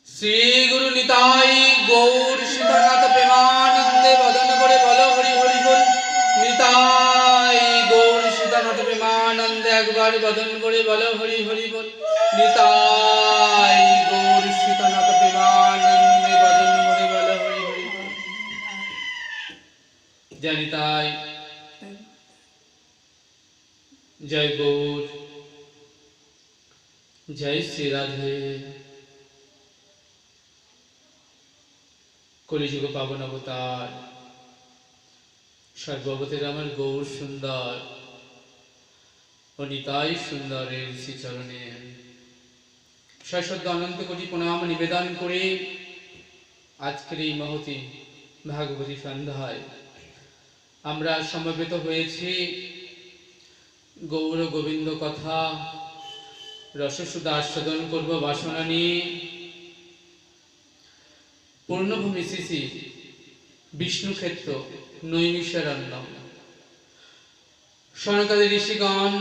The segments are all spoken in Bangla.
শ্রী গুরু নিতাই গৌর সীতানাথ প্রেমানন্দে বদন করে বলো হরি হরি বল। নিতাই গৌর সীতানাথ প্রেমানন্দে একবার বদন করে বলো হরি হরি বল। নিতাই গৌর সীতানাথ প্রেমানন্দে বদন করে বলো হরি হরি বল। জয় নিতাই, জয় গৌর, জয় শ্রী রাধে। কলিযুগ পাবন অবতার সর্ববতের আমার গৌর সুন্দর ও নিতাই সুন্দরের শ্রীচরণে সশ্রদ্ধ অনন্ত কোটি প্রণাম নিবেদন করে আজকের এই মহতি ভাগবতী সন্ধ্যায় আমরা সমবেত হয়েছি গৌর গোবিন্দ কথা রসসুধা আস্বাদন করব বাসনা নিয়ে। পূর্ণভূমি শ্রী বিষ্ণুক্ষেত্র নৈমিষারণ্য সনকাদি ঋষিগণ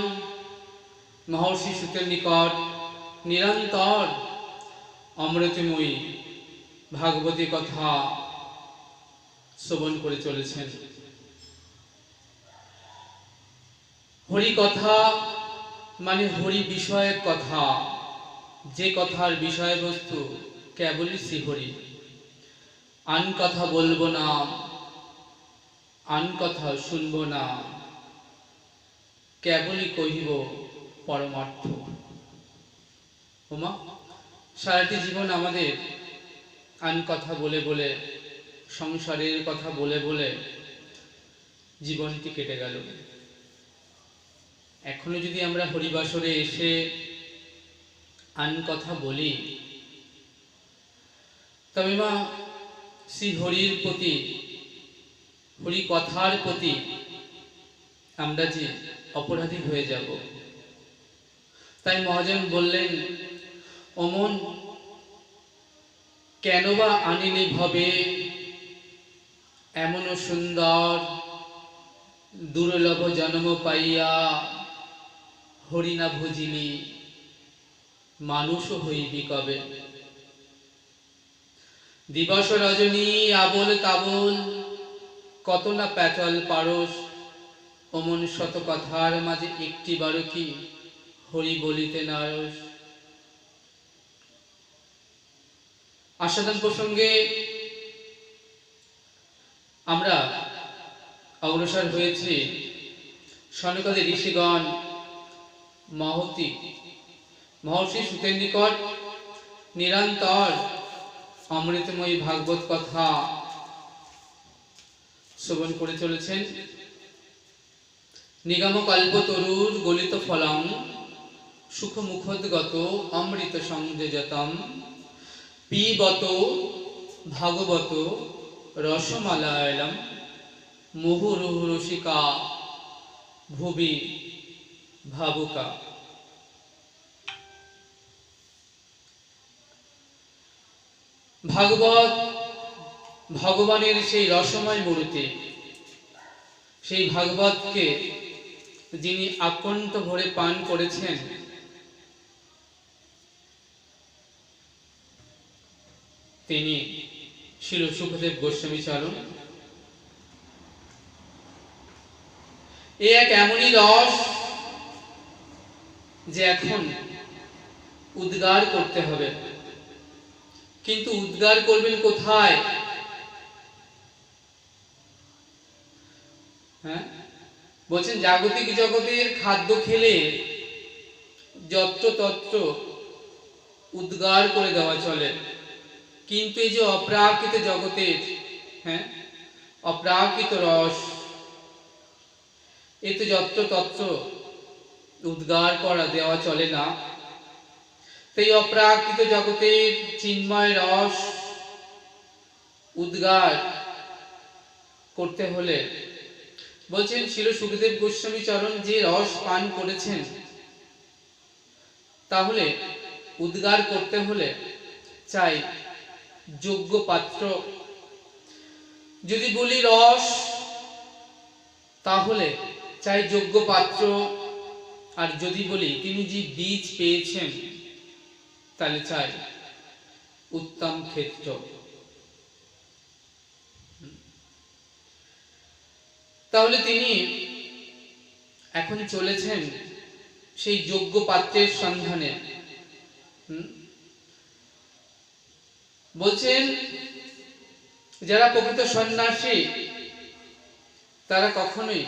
মহর্ষি সুতের নিকট নিরন্তর অমৃতময়ী ভাগবতী কথা শ্রবণ করে চলেছেন। হরি কথা মানে হরি বিষয়ক কথা, যে কথার বিষয়বস্তু কেবলই শ্রীহরি। আন কথা বলবো না, আন কথা শুনবো না, কেবলই কহিব পরমার্থ। ওমা, সারাটি জীবন আমাদের আন কথা বলে বলে, সংসারের কথা বলে বলে জীবনটি কেটে গেল। এখনো যদি আমরা হরিবাসরে এসে আন কথা বলি, তবে মা শ্রী হরির প্রতি, হরি কথার প্রতি আমরা যে অপরাধী হয়ে যাব। তাই মহাজন বললেন, অমন কেন বা আনিনি ভবে এমন সুন্দর দুর্লভ জন্ম পাইয়া, হরি না ভজিলি মানুষ হইবি কবে। দিবস রজনী আবল তাবল কত না প্যাচল পারস, অমন শত কথার মাঝে একটি বারো কি হরি বলিতে নারস। আস্বাদন প্রসঙ্গে আমরা অগ্রসর হয়েছি সনকাদি ঋষিগণ মহর্ষি সুতের নিকট নিরন্তর অমৃতময়ী ভাগবত কথা শ্রবণ করে চলেছেন। নিগম কল্পতরুর গলিত ফলং সুখ মুখোদ্গত অমৃত সংযোজতম পিবত ভাগবত রসমালায়লম মুহুরুহু রসিকা ভুবি ভাবুকা। ভাগবত ভগবানের সেই রসময় মূর্তি, সেই ভাগবতকে যিনি আকণ্ঠ ভরে পান করেছেন, তিনি শিল সুখদেব গোস্বামী চরণ। এ এক এমনই রস যে এখন উদ্গার করতে হবে, কিন্তু উদ্গার করবেন কোথায়? হ্যাঁ, বলছেন জাগতিক জগতের খাদ্য খেলে যত্র তত্র উদ্গার করে দেওয়া চলে, কিন্তু এই যে অপ্রাকৃত জগতের, হ্যাঁ, অপ্রাকৃত রস, এতে যত্র তত্র উদ্গার করা দেওয়া চলে না। তাই অপ্রাকৃত জগতের চিন্ময় রস উদ্গার করতে হলে বলছেন শিল সুখদেব গোস্বামী চরণ যে রস পান করেছেন, তাহলে উদ্গার করতে হলে চাই যোগ্য পাত্র। যদি বলি রস, তাহলে চাই যোগ্য পাত্র। আর যদি বলি তিনি যে বীজ পেয়েছেন, তাহলে চাই উত্তম ক্ষেত্র। তাহলে তিনি এখন চলেছেন সেই যোগ্য পাত্রের সন্ধানে। বলছেন যারা প্রকৃত সন্ন্যাসী তারা কখনোই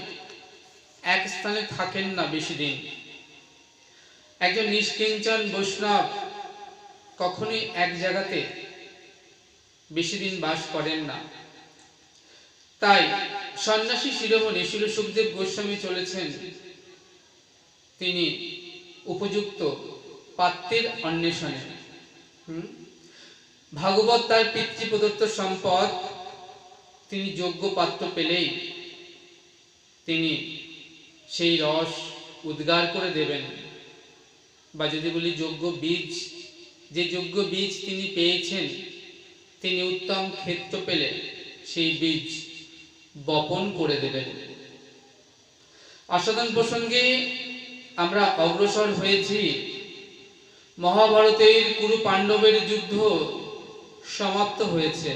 এক স্থানে থাকেন না বেশি দিন। একজন নিষ্কিঞ্চন বৈষ্ণব কখনোই এক জায়গাতে বেশি দিন বাস করেন না। তাই সন্ন্যাসী শিরোমণি শিল সুখদেব গোস্বামী চলেছেন তিনি উপযুক্ত পাত্রের অন্বেষণে। ভাগবত তার পিতৃপ্রদত্ত সম্পদ, তিনি যোগ্য পাত্র পেলেই তিনি সেই রস উদ্গার করে দেবেন। বা যদি বলি যোগ্য বীজ, যে যোগ্য বীজ তিনি পেয়েছেন, তিনি উত্তম ক্ষেত্র পেলে সেই বীজ বপন করে দেবেন। আস্বাদন প্রসঙ্গে আমরা অগ্রসর হয়েছি। মহাভারতের কুরু পাণ্ডবের যুদ্ধ সমাপ্ত হয়েছে।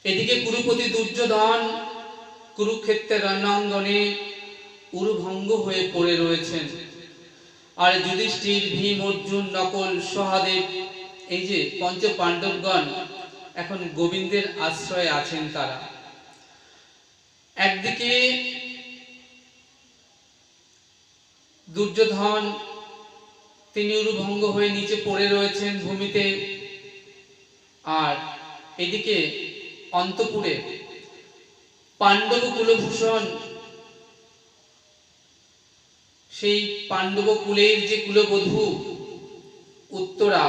এদিকে কুরুপতি দুর্যোধন কুরুক্ষেত্রের রণাঙ্গনে উরুভঙ্গ হয়ে পড়ে রয়েছেন। আর যুধিষ্ঠির, ভীম, অর্জুন, নকুল, সহদেব, এই যে পঞ্চ পাণ্ডবগণ এখন গোবিন্দের আশ্রয়ে আছেন। তারা একদিকে দুর্যোধন তিনি উরুভঙ্গ হয়ে নিচে পড়ে রয়েছেন ভূমিতে, আর এদিকে অন্তপুরে পাণ্ডব কুলভূষণ, সেই পাণ্ডব কুলের যে কুলবধূ উত্তরা,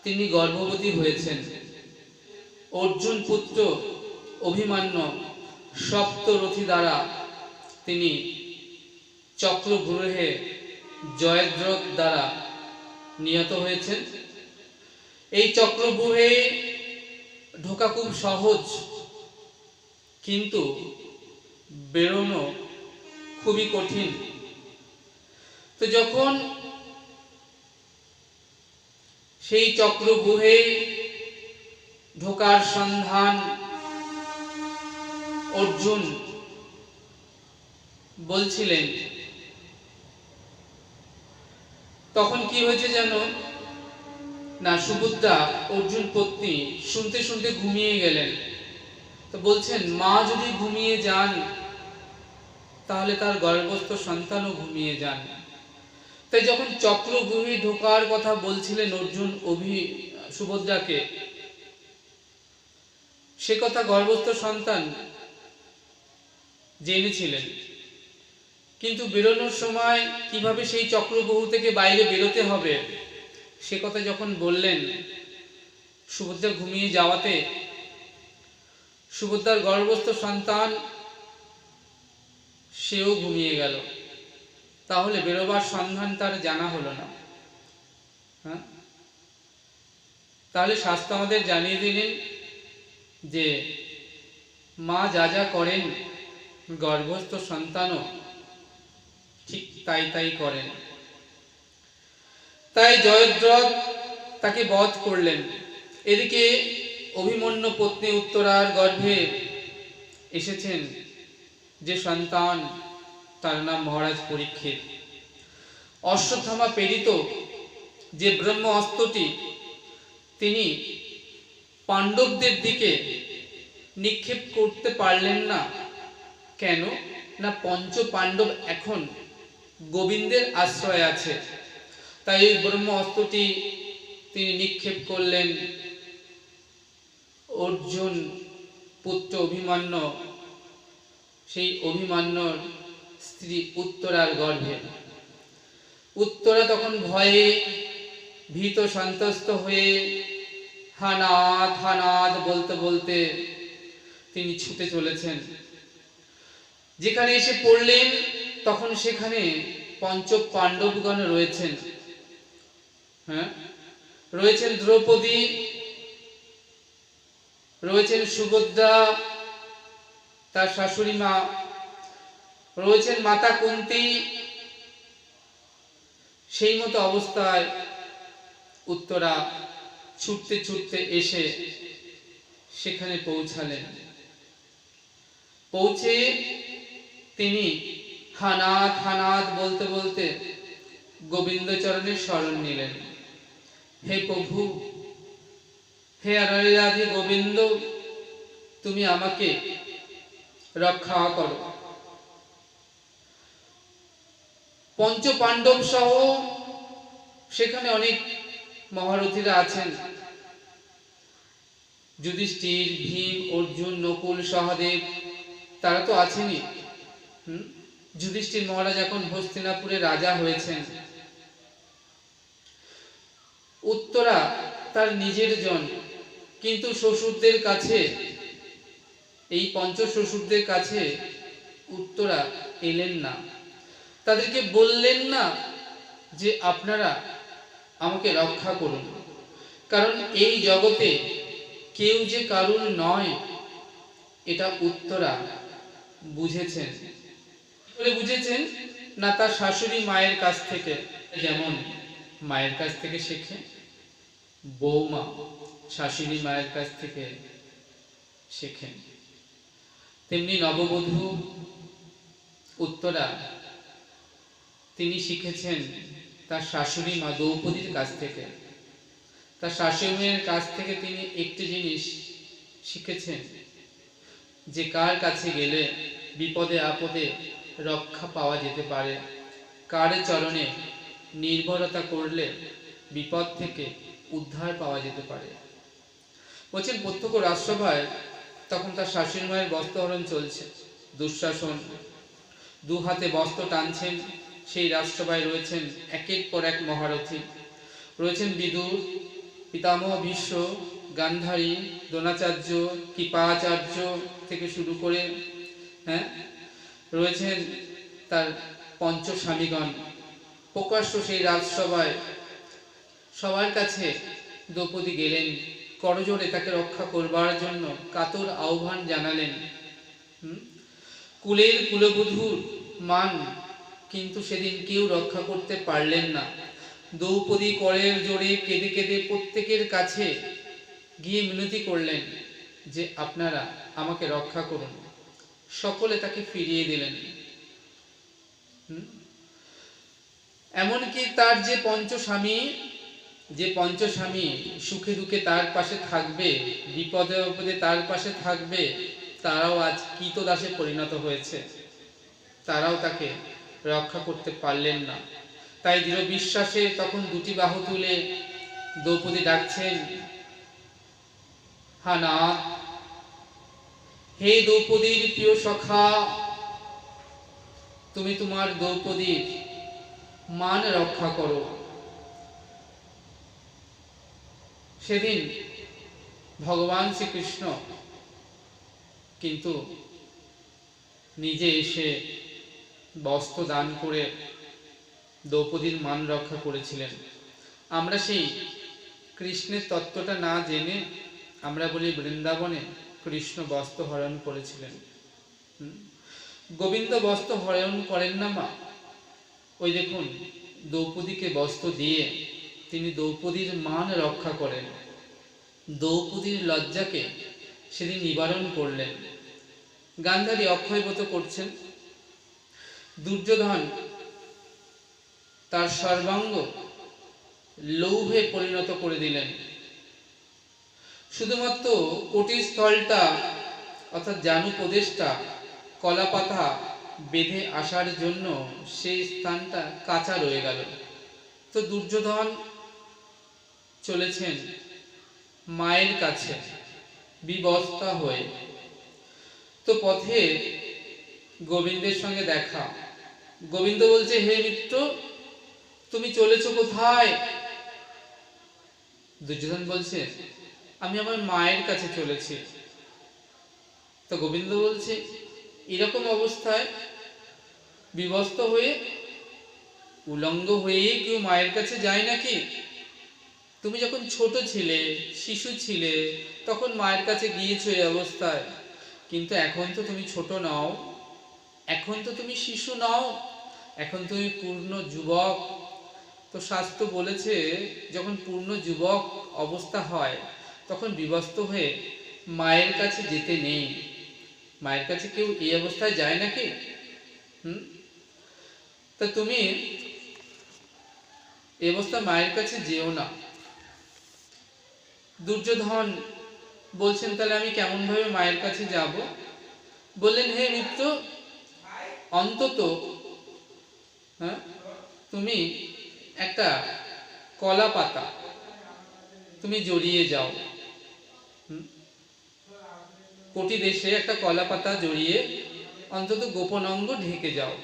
তিনি গর্ভবতী হয়েছেন। অর্জুন পুত্র অভিমন্যু সপ্তরথী দ্বারা তিনি চক্রব্যূহে জয়দ্রথ দ্বারা নিহত হয়েছেন। এই চক্রব্যূহে ঢোকা খুব সহজ, কিন্তু বেরোনো খুবই কঠিন। তো যখন সেই চক্রব্যূহে ঢোকার সন্ধান অর্জুন বলছিলেন, তখন কি হয়েছে জানো না, সুভদ্রা অর্জুন পত্নী শুনতে শুনতে ঘুমিয়ে গেলেন। তো বলছেন মা যদি ঘুমিয়ে যান তাহলে তার গর্ভস্থ সন্তানও ঘুমিয়ে যান। তাই যখন চক্রব্যূহে ঢোকার কথা বলছিলেন অর্জুন সুভদ্রাকে, সে কথা গর্ভস্থ সন্তান জেনেছিলেন, কিন্তু বেরোনোর সময় কিভাবে সেই চক্রব্যূহ থেকে বাইরে বেরোতে হবে সে কথা যখন বললেন, সুভদ্রা ঘুমিয়ে যাওয়াতে সুভদ্রার গর্ভস্থ সন্তান সেও ঘুমিয়ে গেল। তাহলে বেরোবার সন্ধান তার জানা হলো না। তাহলে শাস্ত্র আমাদের জানিয়ে দিলেন যে মা যা যা করেন গর্ভস্থ সন্তানও ঠিক তাই তাই করেন। তাই জয়দ্রথ তাকে বধ করলেন। এদিকে অভিমন্যু পত্নী উত্তরার গর্ভে এসেছেন যে সন্তান, তার নাম মহারাজ পরীক্ষিত। অশ্বত্থামা প্রেরিত যে ব্রহ্ম অস্ত্রটি তিনি পাণ্ডবদের দিকে নিক্ষেপ করতে পারলেন না। কেন না, পঞ্চ পাণ্ডব এখন গোবিন্দের আশ্রয় আছে। তাই ওই ব্রহ্ম অস্ত্রটি তিনি নিক্ষেপ করলেন অর্জুন পুত্র অভিমন্যু, সেই অভিমন্যুর স্ত্রী উত্তরার গর্ভে। উত্তরা তখন ভয়ে ভীত সন্ত্রস্ত হয়ে হানাদ হানাদ বলতে বলতে তিনি ছুটে চলেছেন। যেখানে এসে পড়লেন তখন সেখানে পঞ্চ পাণ্ডবগণ রয়েছেন। রয়েছেন দ্রৌপদী, রয়েছেন সুভদ্রা তার শাশুড়ি মা, রয়েছেন মাতা কুন্তী। সেই মতো অবস্থায় উত্তরা ছুটতে ছুটতে এসে সেখানে পৌঁছালেন। পৌঁছে তিনি হানাত হানাত বলতে বলতে গোবিন্দ চরণের শরণ নিলেন। হে প্রভু, হে আরারি গোবিন্দ, তুমি আমাকে রক্ষা করো। পঞ্চ পাণ্ডব সহ সেখানে অনেক মহারথীরা আছেন, যুধিষ্ঠির, ভীম, অর্জুন, নকুল, সহদেব, তারা তো আছেনই। যুধিষ্ঠির মহারাজ এখন হস্তিনাপুরে রাজা হয়েছেন। উত্তরা তার নিজের জন, কিন্তু শ্বশুরদের কাছে, এই পঞ্চ শ্বশুরদের কাছে উত্তরা এলেন না। তাদেরকে বললেন না যে আপনারা আমাকে রক্ষা করুন, কারণ এই জগতে কেউ যে কারুর নয় এটা উত্তরা বুঝেছেন। বুঝেছেন না তার শাশুড়ি মায়ের কাছ থেকে, যেমন মায়ের কাছ থেকে শেখে, বৌমা শাশুড়ি মায়ের কাছ থেকে শেখেন, তেমনি নববধূ উত্তরা তিনি শিখেছেন তার শাশুড়ি মা দ্রৌপদীর কাছ থেকে। তার শাশুড়ি মায়ের কাছ থেকে তিনি একটি জিনিস শিখেছেন, যে কার কাছে গেলে বিপদে আপদে রক্ষা পাওয়া যেতে পারে, কার চরণে নির্ভরতা করলে বিপদ থেকে উদ্ধার পাওয়া যেতে পারে। বলছেন প্রত্যক্ষ রাজসভায় তখন তার শাশুড়ি মায়ের বস্ত্রহরণ চলছে। দুঃশাসন দু হাতে বস্ত্র টানছেন। সেই রাজসভায় রয়েছেন একের পর এক মহারথী, রয়েছেন বিদুর, পিতামহ ভীষ্ম, গান্ধারী, দ্রোণাচার্য, কৃপাচার্য থেকে শুরু করে রয়েছেন তার পঞ্চ স্বামীগণ। প্রকাশ্য সেই রাজসভায় সবার কাছে দ্রৌপদী গেলেন, করজোড়ে তাকে রক্ষা করবার জন্য কাতর আহ্বান জানালেন। কুলের কুলবধূর মান কিন্তু সেদিন কেউ রক্ষা করতে পারলেন না। দ্রৌপদী করের জোরে কেঁদে কেঁদে প্রত্যেকের কাছে গিয়ে মিনতি করলেন যে আপনারা আমাকে রক্ষা করুন। সকলে তাকে ফিরিয়ে দিলেন। এমনকি তার যে পঞ্চস্বামী সুখে দুঃখে তার পাশে থাকবে, বিপদে আপদে তার পাশে থাকবে, তারাও আজ কৃতদাসে পরিণত হয়েছে, তারাও তাকে রক্ষা করতে পারলেন না। তাই দৃঢ় বিশ্বাসে তখন দুটি বাহু তুলে দ্রৌপদী ডাকছেন, হা নাথ, হে দ্রৌপদীর প্রিয় সখা, তুমি তোমার দ্রৌপদীর মান রক্ষা করো। সেদিন ভগবান শ্রীকৃষ্ণ কিন্তু নিজে এসে বস্ত্র দান করে দ্রৌপদীর মান রক্ষা করেছিলেন। আমরা সেই কৃষ্ণের তত্ত্বটা না জেনে আমরা বলি বৃন্দাবনে কৃষ্ণ বস্ত্র হরণ করেছিলেন। গোবিন্দ বস্ত্র হরণ করেন না মা। ওই দেখুন দ্রৌপদীকে বস্ত্র দিয়ে তিনি দ্রৌপদীর মান রক্ষা করেন, দ্রৌপদীর লজ্জাকে সেদিন নিবারণ করলেন। গান্ধারী অক্ষয়ব্রত করছেন। দুর্যোধন তার সর্বাঙ্গ লৌহে পরিণত করে দিলেন। শুধুমাত্র কোটির স্থলটা অর্থাৎ জানু প্রদেশটা কলাপাতা বেঁধে আসার জন্য সেই স্থানটা কাঁচা রয়ে গেল। তো দুর্যোধন চলেছেন মায়ের কাছে বিবস্ত্রা হয়ে। তো পথে গোবিন্দের সঙ্গে দেখা। গোবিন্দ বলছে, হে মিত্র, তুমি চলেছ কোথায়? দুর্যোধন বলছে, আমি আমার মায়ের কাছে চলেছি। তো গোবিন্দ বলছে, এরকম অবস্থায় বিবস্ত্র হয়ে উলঙ্গ হয়ে কেউ মায়ের কাছে যায় নাকি? তুমি যখন ছোট ছিলে, শিশু ছিলে, তখন মায়ের কাছে গিয়েছো এই অবস্থায়, কিন্তু এখন তো তুমি ছোট নও, এখন তো তুমি শিশু নও, এখন তুমি পূর্ণ যুবক, তো শাস্ত্র বলেছে যখন পূর্ণ যুবক অবস্থা হয় তখন বিবস্ত্র হয়ে মায়ের কাছে যেতে নেই। মায়ের কাছে কেউ এই অবস্থায় যায় নাকি? তা তুমি এই অবস্থা মায়ের কাছে যেও না। দুর্যোধন বলছেন তাহলে আমি কেমন ভাবে মায়ের কাছে যাব? বললেন হে মিত্র, অন্তত তুমি একটা কলা পাতা তুমি জড়িয়ে যাও। কোটি দেশে একটা কলা পাতা জড়িয়ে অন্তত গোপন অঙ্গ ঢেকে যাও।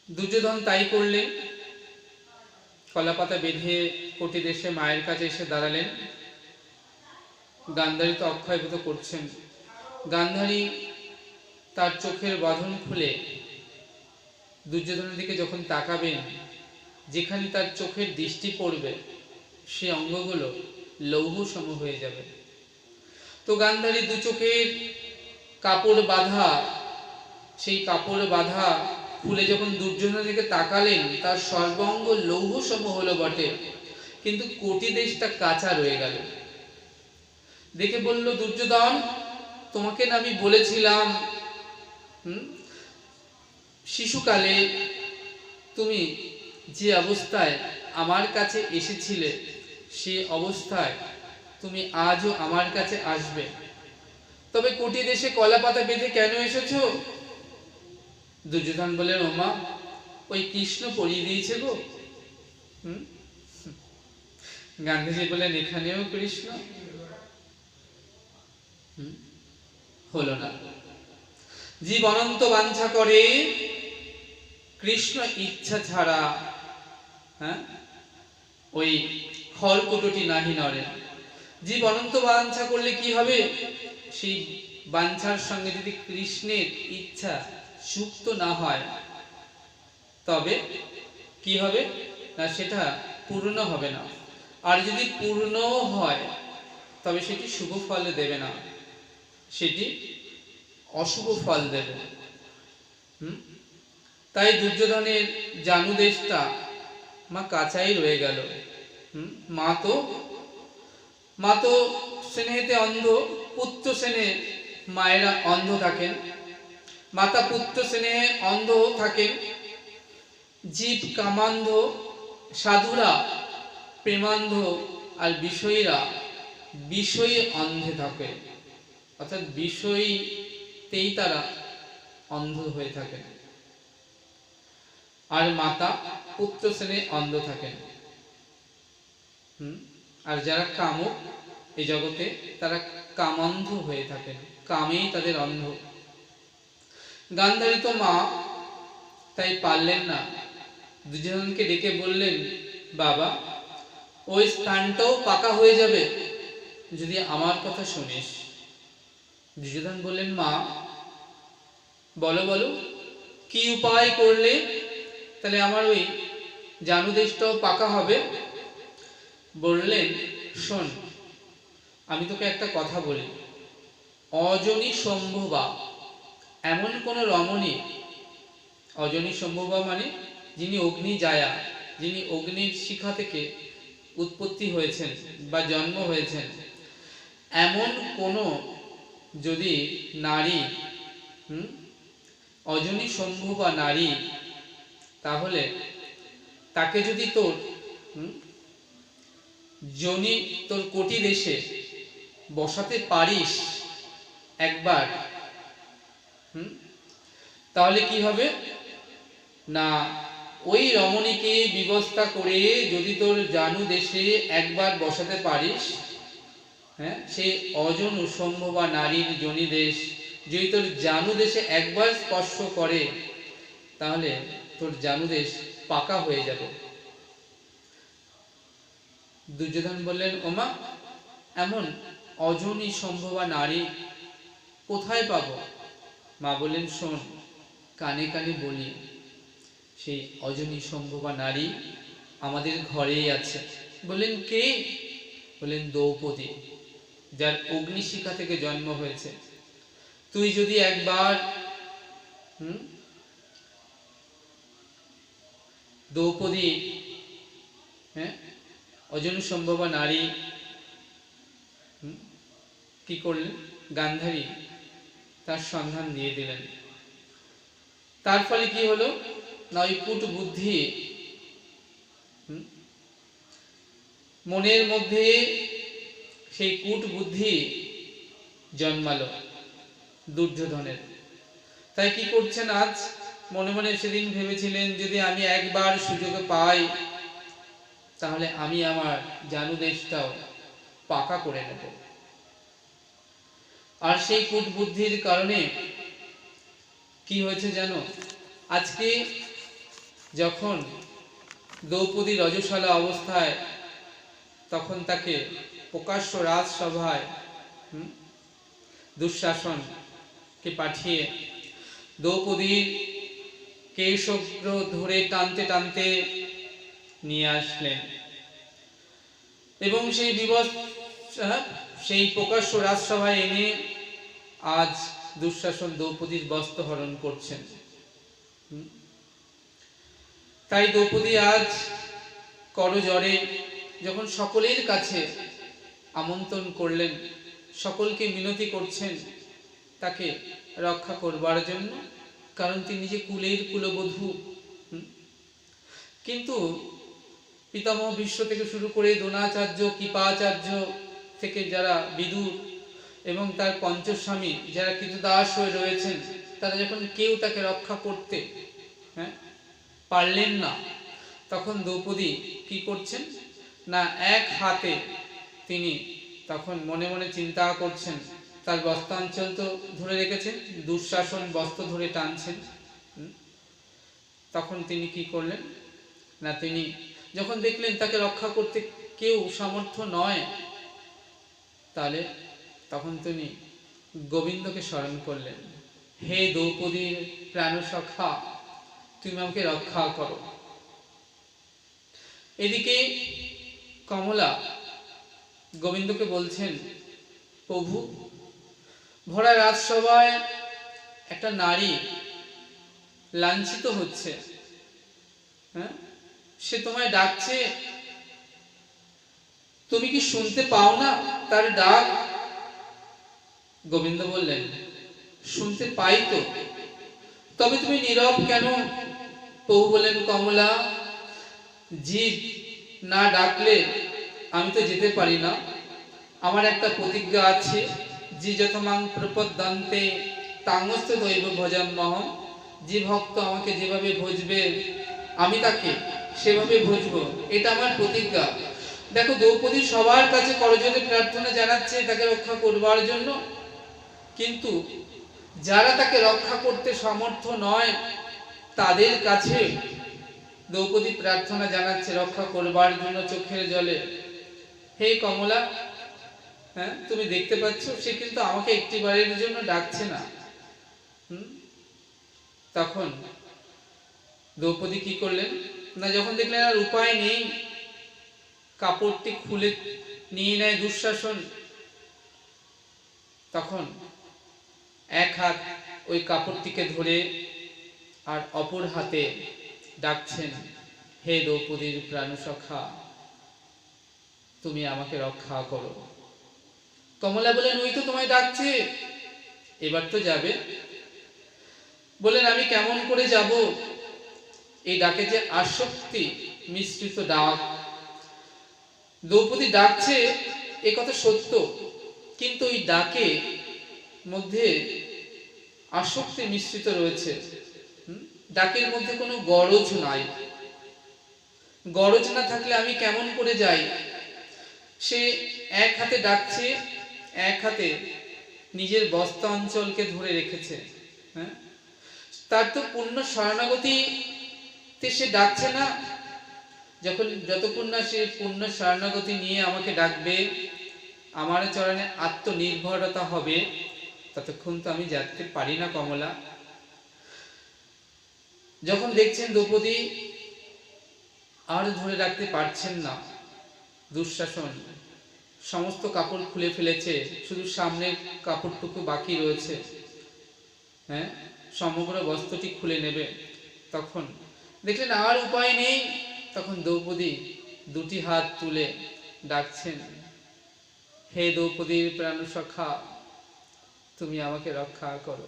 দুর্যোধন তাই করলেন। কলা পাতা বেঁধে কোটি দেশে মায়ের কাছে এসে দাঁড়ালেন। গান্ধারী তো অক্ষয়ব্রত করছেন। গান্ধারী তার চোখের বাঁধন খুলে দুর্যোধনের দিকে যখন তাকাবেন, যেখানে তার চোখের দৃষ্টি পড়বে সে অঙ্গগুলো লৌহ সম হয়ে যাবে। তো গান্ধারী দু চোখের কাপড় বাঁধা, সেই কাপড় বাঁধা খুলে যখন দুর্যোধনের দিকে তাকালেন, তার সর্বাঙ্গ লৌহ সম হলো বটে, কিন্তু কোটি দেশটা কাঁচা রয়ে গেল। দেখে বলল, দুর্যোধন, তোমাকে না আমি বলেছিলাম শিশুকালে তুমি যে অবস্থায় আমার কাছে এসেছিলে সে অবস্থায় তুমি আজও আমার কাছে আসবে। তবে কোটি দেশে কলা পাতা বেঁধে কেন এসেছো? দুর্যোধন বললেন, ওমা, ওই কৃষ্ণ পরিয়ে দিয়েছে গো। গান্ধীজি বললেন, এখানেও কৃষ্ণ? হলো না। জীব অনন্ত বাঞ্ছা করে, কৃষ্ণ ইচ্ছা ছাড়া ওই খড়কুটোটি নাহি নড়ে। জীব অনন্ত বাঞ্ছা করলে কি হবে? সেই বাঞ্ছার সঙ্গে যদি কৃষ্ণের ইচ্ছা যুক্ত না হয় তবে কি হবে না, সেটা পূর্ণ হবে না। আর যদি পূর্ণ হয় তবে সেটি শুভ ফল দেবে না, সেটি অশুভ ফল দেবে। তাই দুর্যোধনের জানুদেশটা মা কাঁচাই রয়ে গেল। মা তো স্নেহেতে অন্ধ, পুত্র স্নেহে মায়েরা অন্ধ থাকেন, মাতা পুত্র স্নেহে অন্ধ থাকেন। জীব কামান্ধ, সাধুরা প্রেমান্ধ, আর বিষয়ীরা বিষয়ে অন্ধে থাকে, অর্থাৎ বিষয়তেই তারা অন্ধ হয়ে থাকেন। আর মাতা পুত্র স্নেহে অন্ধ থাকেন। আর যারা কামক এই জগতে, তারা কামান্ধ হয়ে থাকেন, কামেই তাদের অন্ধ। গান্ধারী তো মা, তাই পারলেন না। দুর্যোধনকে ডেকে বললেন, বাবা, ওই স্থানটাও পাকা হয়ে যাবে যদি আমার কথা শুনিস। দুর্যোধন বললেন, মা, বলো বলো, কি উপায় করলে তাহলে আমার ওই জানুদেশটাও পাকা হবে? বললেন, শোন, আমি তোকে একটা কথা বলি। অজনী সম্ভবা, এমন কোন রমণী, অজনী সম্ভবা মানে যিনি অগ্নি জায়া, যিনি অগ্নির শিখা থেকে উৎপত্তি হয়েছেন বা জন্ম হয়েছেন, এমন কোন যদি নারী, অজনী সম্ভবা নারী, তাহলে তাকে যদি তোর যোনি, তোর কোটি দেশে বসাতে পারিস একবার, তাহলে কি হবে না, ওই রমণীকে ব্যবস্থা করে যদি তোর জানু দেশে একবার বসাতে পারিস, সেই অজন সম্ভবা নারীর যোনি দেশ যদি তোর জানু দেশে একবার স্পর্শ করে, তাহলে তোর জানু দেশ পাকা হয়ে যাবে। দুর্যোধন বললেন, ওমা, এমন অজনী সম্ভবা নারী কোথায় পাবো? মা বললেন, শোন, কানে কানে বলি, সেই অজনী সম্ভবা নারী আমাদের ঘরেই আছে। বললেন, কে? বললেন, দ্রৌপদী, যার অগ্নিশিখা থেকে জন্ম হয়েছে। তুই যদি একবার দ্রৌপদী, হ্যাঁ, অজন সম্ভবা নারী, কি করলেন? গান্ধারী তার সন্ধান দিয়ে দিলেন। তার ফলে কি হলো না, ওই কূট বুদ্ধি মনের মধ্যে, সেই কূট বুদ্ধি জন্মালো দুর্যোধনের। তাই কি করছেন, আজ মনে মনে সেদিন ভেবেছিলেন যদি আমি একবার সুযোগ পাই তাহলে আমি আমার জানুদেশটাও পাকা করে নেব। আর সেই কূট বুদ্ধির কারণে কি হয়েছে জানো, আজকে যখন দ্রৌপদী রজস্বলা অবস্থায়, তখন তাকে প্রকাশ্য রাজসভায় দুঃশাসনকে পাঠিয়ে দ্রৌপদীর কেশগ্র ধরে টানতে টানতে নিয়ে আসলেন এবং সেই প্রকাশ্য রাজসভায় এনে আজ দুঃশাসন দ্রৌপদীর বস্ত্র হরণ করছেন। তাই দ্রৌপদী আজ করজোড়ে যখন সকলের কাছে আমন্ত্রণ করলেন, সকলকে মিনতি করছেন তাকে রক্ষা করবার জন্য, কারণ তিনি যে কুলের কুলবধূ। কিন্তু পিতামহ ভীষ্ম থেকে শুরু করে দ্রোণাচার্য, কৃপাচার্য থেকে যারা বিদুর এবং তার পঞ্চস্বামী যারা কৃতদাস হয়ে রয়েছেন, তারা যখন কেউ তাকে রক্ষা করতে পারলেন না, তখন দ্রৌপদী কি করছেন না, এক হাতে তিনি তখন মনে মনে চিন্তা করছেন, তার বস্ত্রাঞ্চল তো ধরে রেখেছেন, দুঃশাসন বস্ত্র ধরে টানছেন। তখন তিনি কি করলেন না, তিনি যখন দেখলেন তাকে রক্ষা করতে কেউ সামর্থ্য নয়, তাহলে তখন তিনি গোবিন্দকে স্মরণ করলেন, হে দ্রৌপদীর প্রাণসখা, তুমি আমাকে রক্ষা করো। এদিকে কমলা গোবিন্দকে বলছেন, প্রভু, ভরা রাজসভায় একটা নারী লাঞ্ছিত হচ্ছে, সে তোমায় ডাকছে, তুমি কি শুনতে পাও না তার ডাক? গোবিন্দ বললেন, শুনতে পাই তো, তবে তুমি নীরব কেন? প্রভু বললেন, কমলা, জীব না ডাকলে আমি তো যেতে পারি না। আমার একটা প্রতিজ্ঞা আছে, যে যতমাং প্রপদ্যন্তে তাংস্ত দৈব ভজাম্যহম। যে ভক্ত আমাকে যেভাবে ভজবে আমি তাকে সেভাবে ভজবো, এটা আমার প্রতিজ্ঞা। দেখো, দ্রৌপদী সবার কাছে করজোড়ে প্রার্থনা জানাচ্ছে তাকে রক্ষা করবার জন্য, কিন্তু যারা তাকে রক্ষা করতে সমর্থ নয় তাদের কাছে দ্রৌপদী প্রার্থনা জানাচ্ছে রক্ষা করবার জন্য চোখের জলে। হে কমলা, তুমি দেখতে পাচ্ছ সে কিন্তু আমাকে একটিবারের জন্য ডাকছে না। তখন দ্রৌপদী কি করলেন না, যখন দেখলেন আর উপায় নেই, কাপড়টি খুলে নিয়ে নেয় দুঃশাসন। তখন এক হাত ওই কাপড়টিকে ধরে আর অপর হাতে ডাকছেন, হে দ্রৌপদীর প্রাণসখা, তুমি আমাকে রক্ষা করো। কমলা বলেন, ওই তো তোমায় ডাকছে, এবার তো যাবে। বলেন, আমি কেমন করে যাব? এই ডাকে যে আসক্তি মিশ্রিত ডাক। দ্রৌপদী ডাকছে, এ কথা সত্য, কিন্তু ওই ডাকে মধ্যে আসক্তি মিশ্রিত রয়েছে। ডাকের মধ্যে কোনো গরজ নাই। গরজ না থাকলে আমি কেমন করে যাই? সে এক হাতে ডাকছে, এক হাতে নিজের বস্ত্রাঞ্চলকে ধরে রেখেছে। তার তো পূর্ণ শরণাগতিতে সে ডাকছে না। যতক্ষণ না সে পূর্ণ শরণাগতি নিয়ে আমাকে ডাকবে, আমার চরণে আত্মনির্ভরতা হবে, ততক্ষণ তো আমি যেতে পারি না কমলা। যখন দেখছেন দ্রৌপদী আর ধরে রাখতে পারছেন না, দুঃশাসন সমস্ত কাপড় খুলে ফেলেছে, শুধু সামনের কাপড়টুকু বাকি রয়েছে, সমগ্র বস্ত্রটি খুলে নেবে। তখন দেখলেন আর উপায় নেই, তখন দ্রৌপদী দুটি হাত তুলে ডাকছেন, হে দ্রৌপদীর প্রাণ সখা, তুমি আমাকে রক্ষা করো।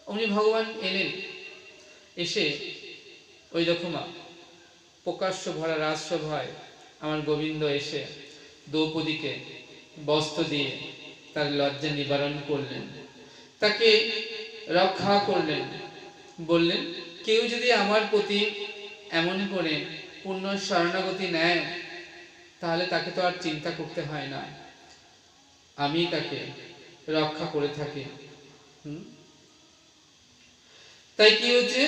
অমনি ভগবান এলেন, এসে ওই দেখো মা, প্রকাশ্য ভরা রাজসভায় আমার গোবিন্দ এসে দ্রৌপদীকে বস্ত্র দিয়ে তার লজ্জা নিবারণ করলেন, তাকে রক্ষা করলেন। বললেন, কেউ যদি আমার প্রতি এমন করে পূর্ণ শরণাগতি নেয়, তাহলে তাকে তো আর চিন্তা করতে হয় না, আমি তাকে রক্ষা করে থাকি। তাই কি হচ্ছে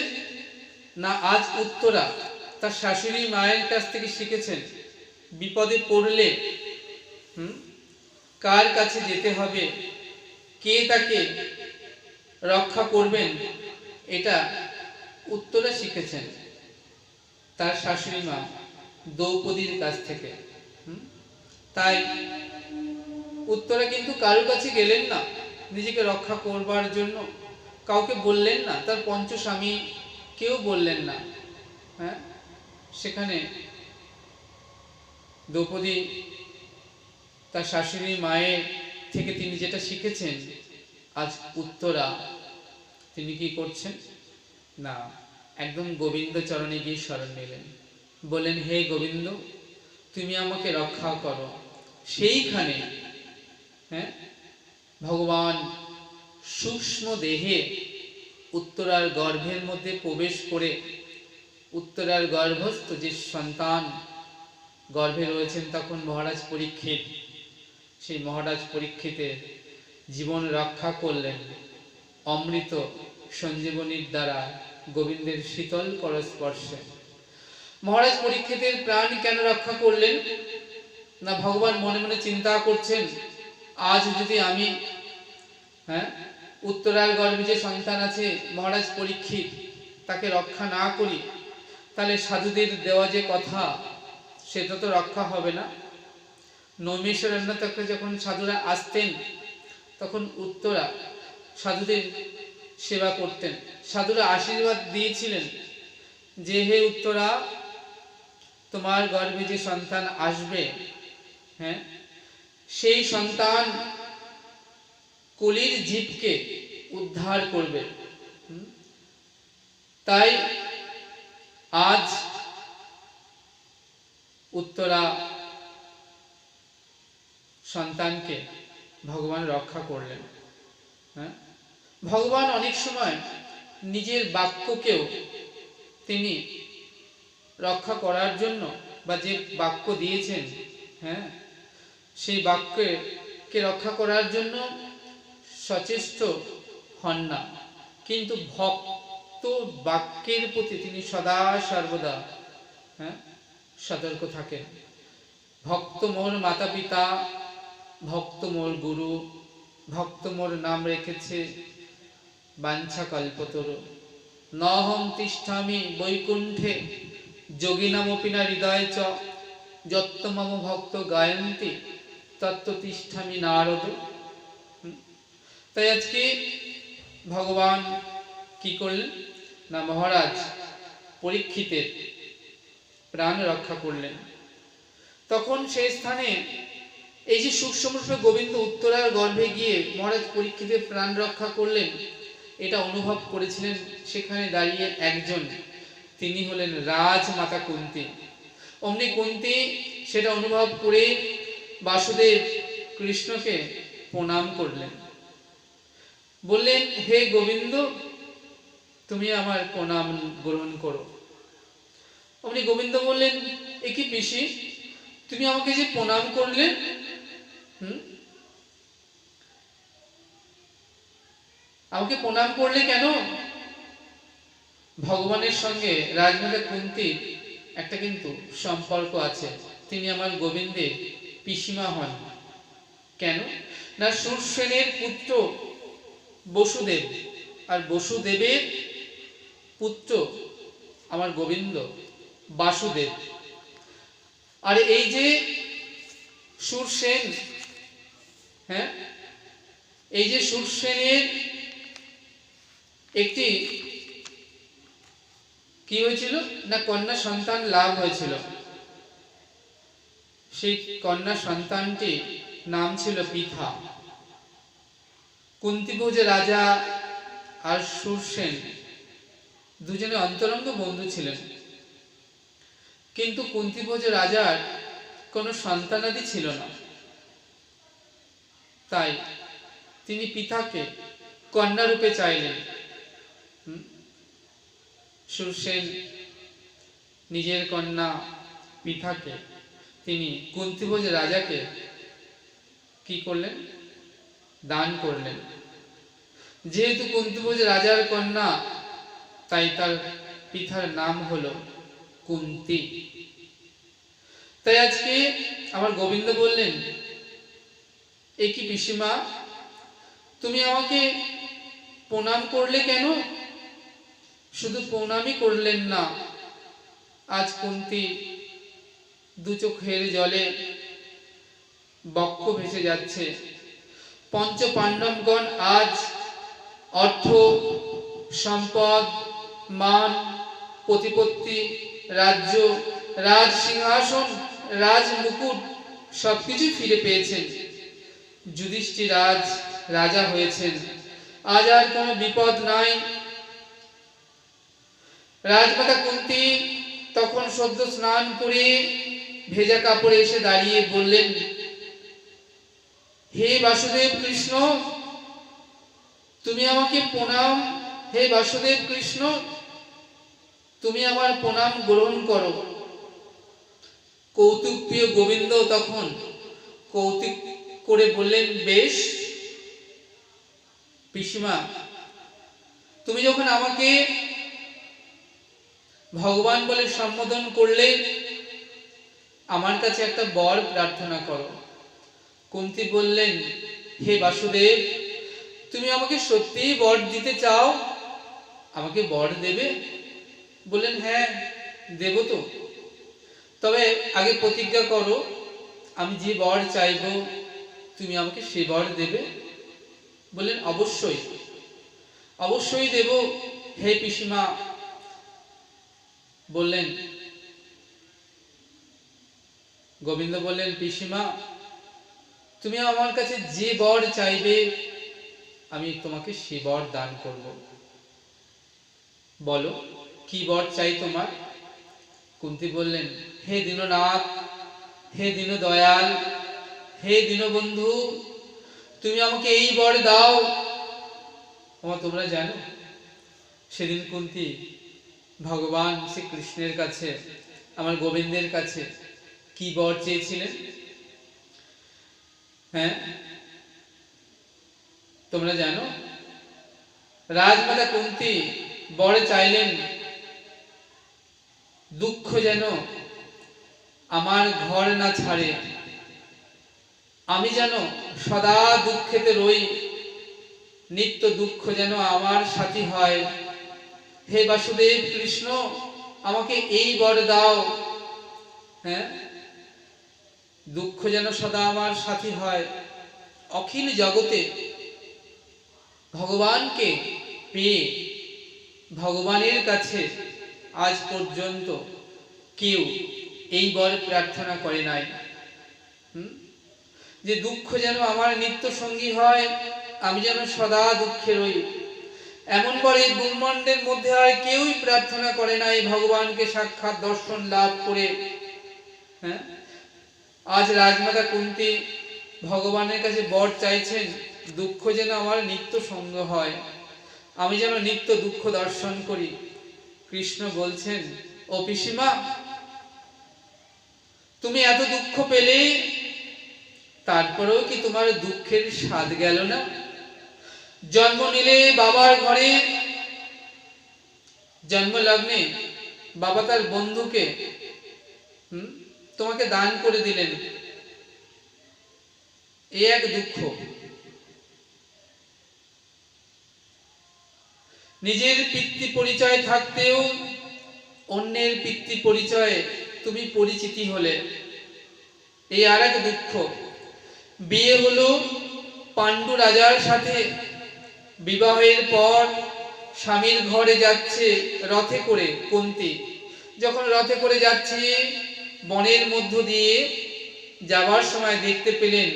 না, আজ উত্তরা তার শাশুড়ি মায়ের কাছ থেকে শিখেছেন, বিপদে পড়লে কার কাছে যেতে হবে, কে তাকে রক্ষা করবেন, এটা উত্তরা শিখেছেন তার শাশুড়ি মা দ্রৌপদীর কাছ থেকে। তাই উত্তরা কিন্তু কারোর কাছে গেলেন না নিজেকে রক্ষা করবার জন্য, কাউকে বললেন না, তার পঞ্চস্বামী কেউ বললেন না। হ্যাঁ, সেখানে দ্রৌপদী তার শাশুড়ি মায়ের থেকে তিনি যেটা শিখেছেন, আজ উত্তরা তিনি কি করছেন না, একদম গোবিন্দ চরণে গিয়ে শরণ নিলেন, বললেন, হে গোবিন্দ, তুমি আমাকে রক্ষা করো। সেইখানে ভগবান সূক্ষ্ম দেহে উত্তরার গর্ভের মধ্যে প্রবেশ করে উত্তরার গর্ভস্থ যে সন্তান গর্ভে রয়েছেন তখন মহারাজ পরীক্ষিত, সেই মহারাজ পরীক্ষিতের জীবন রক্ষা করলেন অমৃত সঞ্জীবনীর দ্বারা, গোবিন্দের শীতল করস্পর্শে। মহারাজ পরীক্ষিতের প্রাণ কেন রক্ষা করলেন না, ভগবান মনে মনে চিন্তা করছেন, আজ যদি আমি উত্তরার গর্ভে যে সন্তান আছে মহারাজ পরীক্ষিত, তাকে রক্ষা না করি, তাহলে সাধুদের দেওয়া যে কথা সেটা তো রক্ষা হবে না। নৈমিষারণ্যকে যখন সাধুরা আসতেন তখন উত্তরা সাধুদের সেবা করতেন। সাধুরা আশীর্বাদ দিয়েছিলেন যে, হে উত্তরা, তোমার গর্ভে যে সন্তান আসবে, সেই সন্তান কলির জীবকে উদ্ধার করবে। তাই আজ উত্তরা সন্তানকে ভগবান রক্ষা করলেন। ভগবান অনেক সময় নিজের বাক্যকেও তিনি রক্ষা করার জন্য, বা যে বাক্য দিয়েছেন সেই বাক্যকে রক্ষা করার জন্য সচেষ্ট হন না, কিন্তু ভক্ত বাক্যের প্রতি তিনি সদা সর্বদা সতর্ক থাকেন। ভক্ত মোর মাতা পিতা, ভক্ত মোর গুরু, ভক্ত মোর নাম রেখেছে বাঞ্ছা কল্পতরু, নহং তিষ্ঠামি বৈকুণ্ঠে যোগিনামপি না হৃদয় চ, যত্ত মম ভক্ত গায়ন্তি তত্ত্ব তিষ্ঠামি নারদ। তাই আজকে ভগবান কি করলেন না, মহারাজ পরীক্ষিতের প্রাণ রক্ষা করলেন। তখন সেই স্থানে এই যে সূক্ষ্মরূপে গোবিন্দ উত্তরার গর্ভে গিয়ে মহারাজ পরীক্ষিতের প্রাণ রক্ষা করলেন, এটা অনুভব করেছিলেন সেখানে দাঁড়িয়ে একজন, তিনি হলেন রাজমাতা কুন্তী। অমনি কুন্তী সেটা অনুভব করে বাসুদেব কৃষ্ণকে প্রণাম করলেন, বললেন, হে গোবিন্দ, তুমি আমার প্রণাম গ্রহণ করো। অমনি গোবিন্দ বললেন, এ কি পিসি, তুমি আমাকে যে প্রণাম করলে, আমাকে প্রণাম করলে কেন? ভগবানের সঙ্গে রাজমাতা কুন্তীর একটা কিন্তু সম্পর্ক আছে, তিনি আমার গোবিন্দের পিসিমা হন। কেন না, সুরসেনের পুত্র বসুদেব, আর বসুদেবের পুত্র আমার গোবিন্দ বাসুদেব। আর এই যে সুরসেন, এই যে সুরসেনের একটি কি হয়েছিল না কন্যা সন্তান লাভ হয়েছিল। সেই কন্যা সন্তানটি নাম ছিল পৃথা। কুন্তিভোজ রাজা আর শূরসেন দুজনে অন্তরঙ্গ বন্ধু ছিলেন, কিন্তু কুন্তিভোজ রাজার কোনো সন্তানাদি ছিল না। তাই তিনি পৃথাকে কন্যা রূপে চাইলেন। শূরসেন নিজের কন্যা পৃথাকে তিনি কুন্তিভোজ রাজাকে কি করলেন, দান করলেন। যেহেতু কুন্তিভোজ রাজার কন্যা, তাই তার পিতার নাম হলো কুন্তি। তাই আজকে আমার গোবিন্দ বললেন, এ কি পিসিমা, তুমি আমাকে প্রণাম করলে কেন? শুধু প্রণামই করলেন না, আজ কুন্তি দু চোখের জলে বক্ষ ভেসে যাচ্ছে। পঞ্চ পাণ্ডবগণ আজ অর্থ সম্পদ মান প্রতিপত্তি রাজ্য রাজ সিংহাসন রাজ মুকুট সবকিছু ফিরে পেয়েছেন। যুধিষ্ঠির রাজ রাজা হয়েছেন, আজ আর কোনো বিপদ নাই। রাজমাতা কুন্তি তখন সদ্য স্নান করে ভেজা কাপড়ে এসে দাঁড়িয়ে বললেন, হে বাসুদেব কৃষ্ণ, তুমি আমাকে প্রণাম। হে বাসুদেব কৃষ্ণ, তুমি আমার প্রণাম গ্রহণ করো। কৌতুক প্রিয় গোবিন্দ তখন কৌতুক করে বললেন, বেশ পিসিমা, তুমি যখন আমাকে ভগবান বলে সম্বোধন করলে, আমার কাছে একটা বর প্রার্থনা করো। কুন্তি বললেন, হে বাসুদেব, তুমি আমাকে সত্যিই বর দিতে চাও? আমাকে বর দেবে? বললেন, হ্যাঁ দেব তো, তবে আগে প্রতিজ্ঞা করো, আমি যে বর চাইব তুমি আমাকে সে বর দেবে। বললেন, অবশ্যই অবশ্যই দেব হে পিসিমা। বললেন, গোবিন্দ বললেন, পিসিমা, তুমি আমার কাছে যে বর চাইবে আমি তোমাকে সে বর দান করব। বলো কি বর চাই তোমার? কুন্তি বললেন, হে দীননাথ, হে দীন দয়াল, হে দীনবন্ধু, তুমি আমাকে এই বর দাও। তোমরা জানো সেদিন কুন্তি ভগবান শ্রীকৃষ্ণের কাছে, আমার গোবিন্দের কাছে কি বর চেয়েছিলেন? হ্যাঁ, তোমরা জানো? রাজমাতা কুন্তি বর চাইলেন, দুঃখ যেন আমার ঘর না ছাড়ে, আমি যেন সদা দুঃখেতে রই, নিত্য দুঃখ যেন আমার সাথী হয়। হে বাসুদেব কৃষ্ণ, আমাকে এই বর দাও। হ্যাঁ, দুঃখ যেন সদা আমার সাথী হয়। অখিল জগতে ভগবানকে পেয়ে ভগবানের কাছে আজ পর্যন্ত কেউ এই বর প্রার্থনা করে নাই, যে দুঃখ যেন আমার নিত্য সঙ্গী হয়, আমি যেন সদা দুঃখে রই। এমন বর এই ব্রহ্মাণ্ডের মধ্যে আর কেউই প্রার্থনা করে নাই ভগবানকে সাক্ষাৎ দর্শন লাভ করে। হ্যাঁ, আজ রাজমাতা কুন্তি ভগবানের কাছে বর চাইছেন, দুঃখ যেন আমার নিত্য সঙ্গ হয়, আমি যেন নিত্য দুঃখ দর্শন করি। কৃষ্ণ বলছেন, ও পিসিমা, তুমি এত দুঃখ পেলে, তারপরেও কি তোমার দুঃখের স্বাদ গেল না? জন্ম নিলে বাবার ঘরে, জন্ম লগ্নে বাবা তার বন্ধুকে তোমাকে দান করে দিলেন, এই এক দুঃখ। নিজের পিতৃ পরিচয় থাকতেও অন্যের পিতৃ পরিচয়ে তুমি পরিচিতি হলে, এই আর এক দুঃখ। বিয়ে হলো পাণ্ডু রাজার সাথে, বিবাহের পর স্বামীর ঘরে যাচ্ছে রথে করে কুন্তী। যখন রথে করে যাচ্ছে বনের মধ্য দিয়ে যাওয়ার সময় দেখতে পেলেন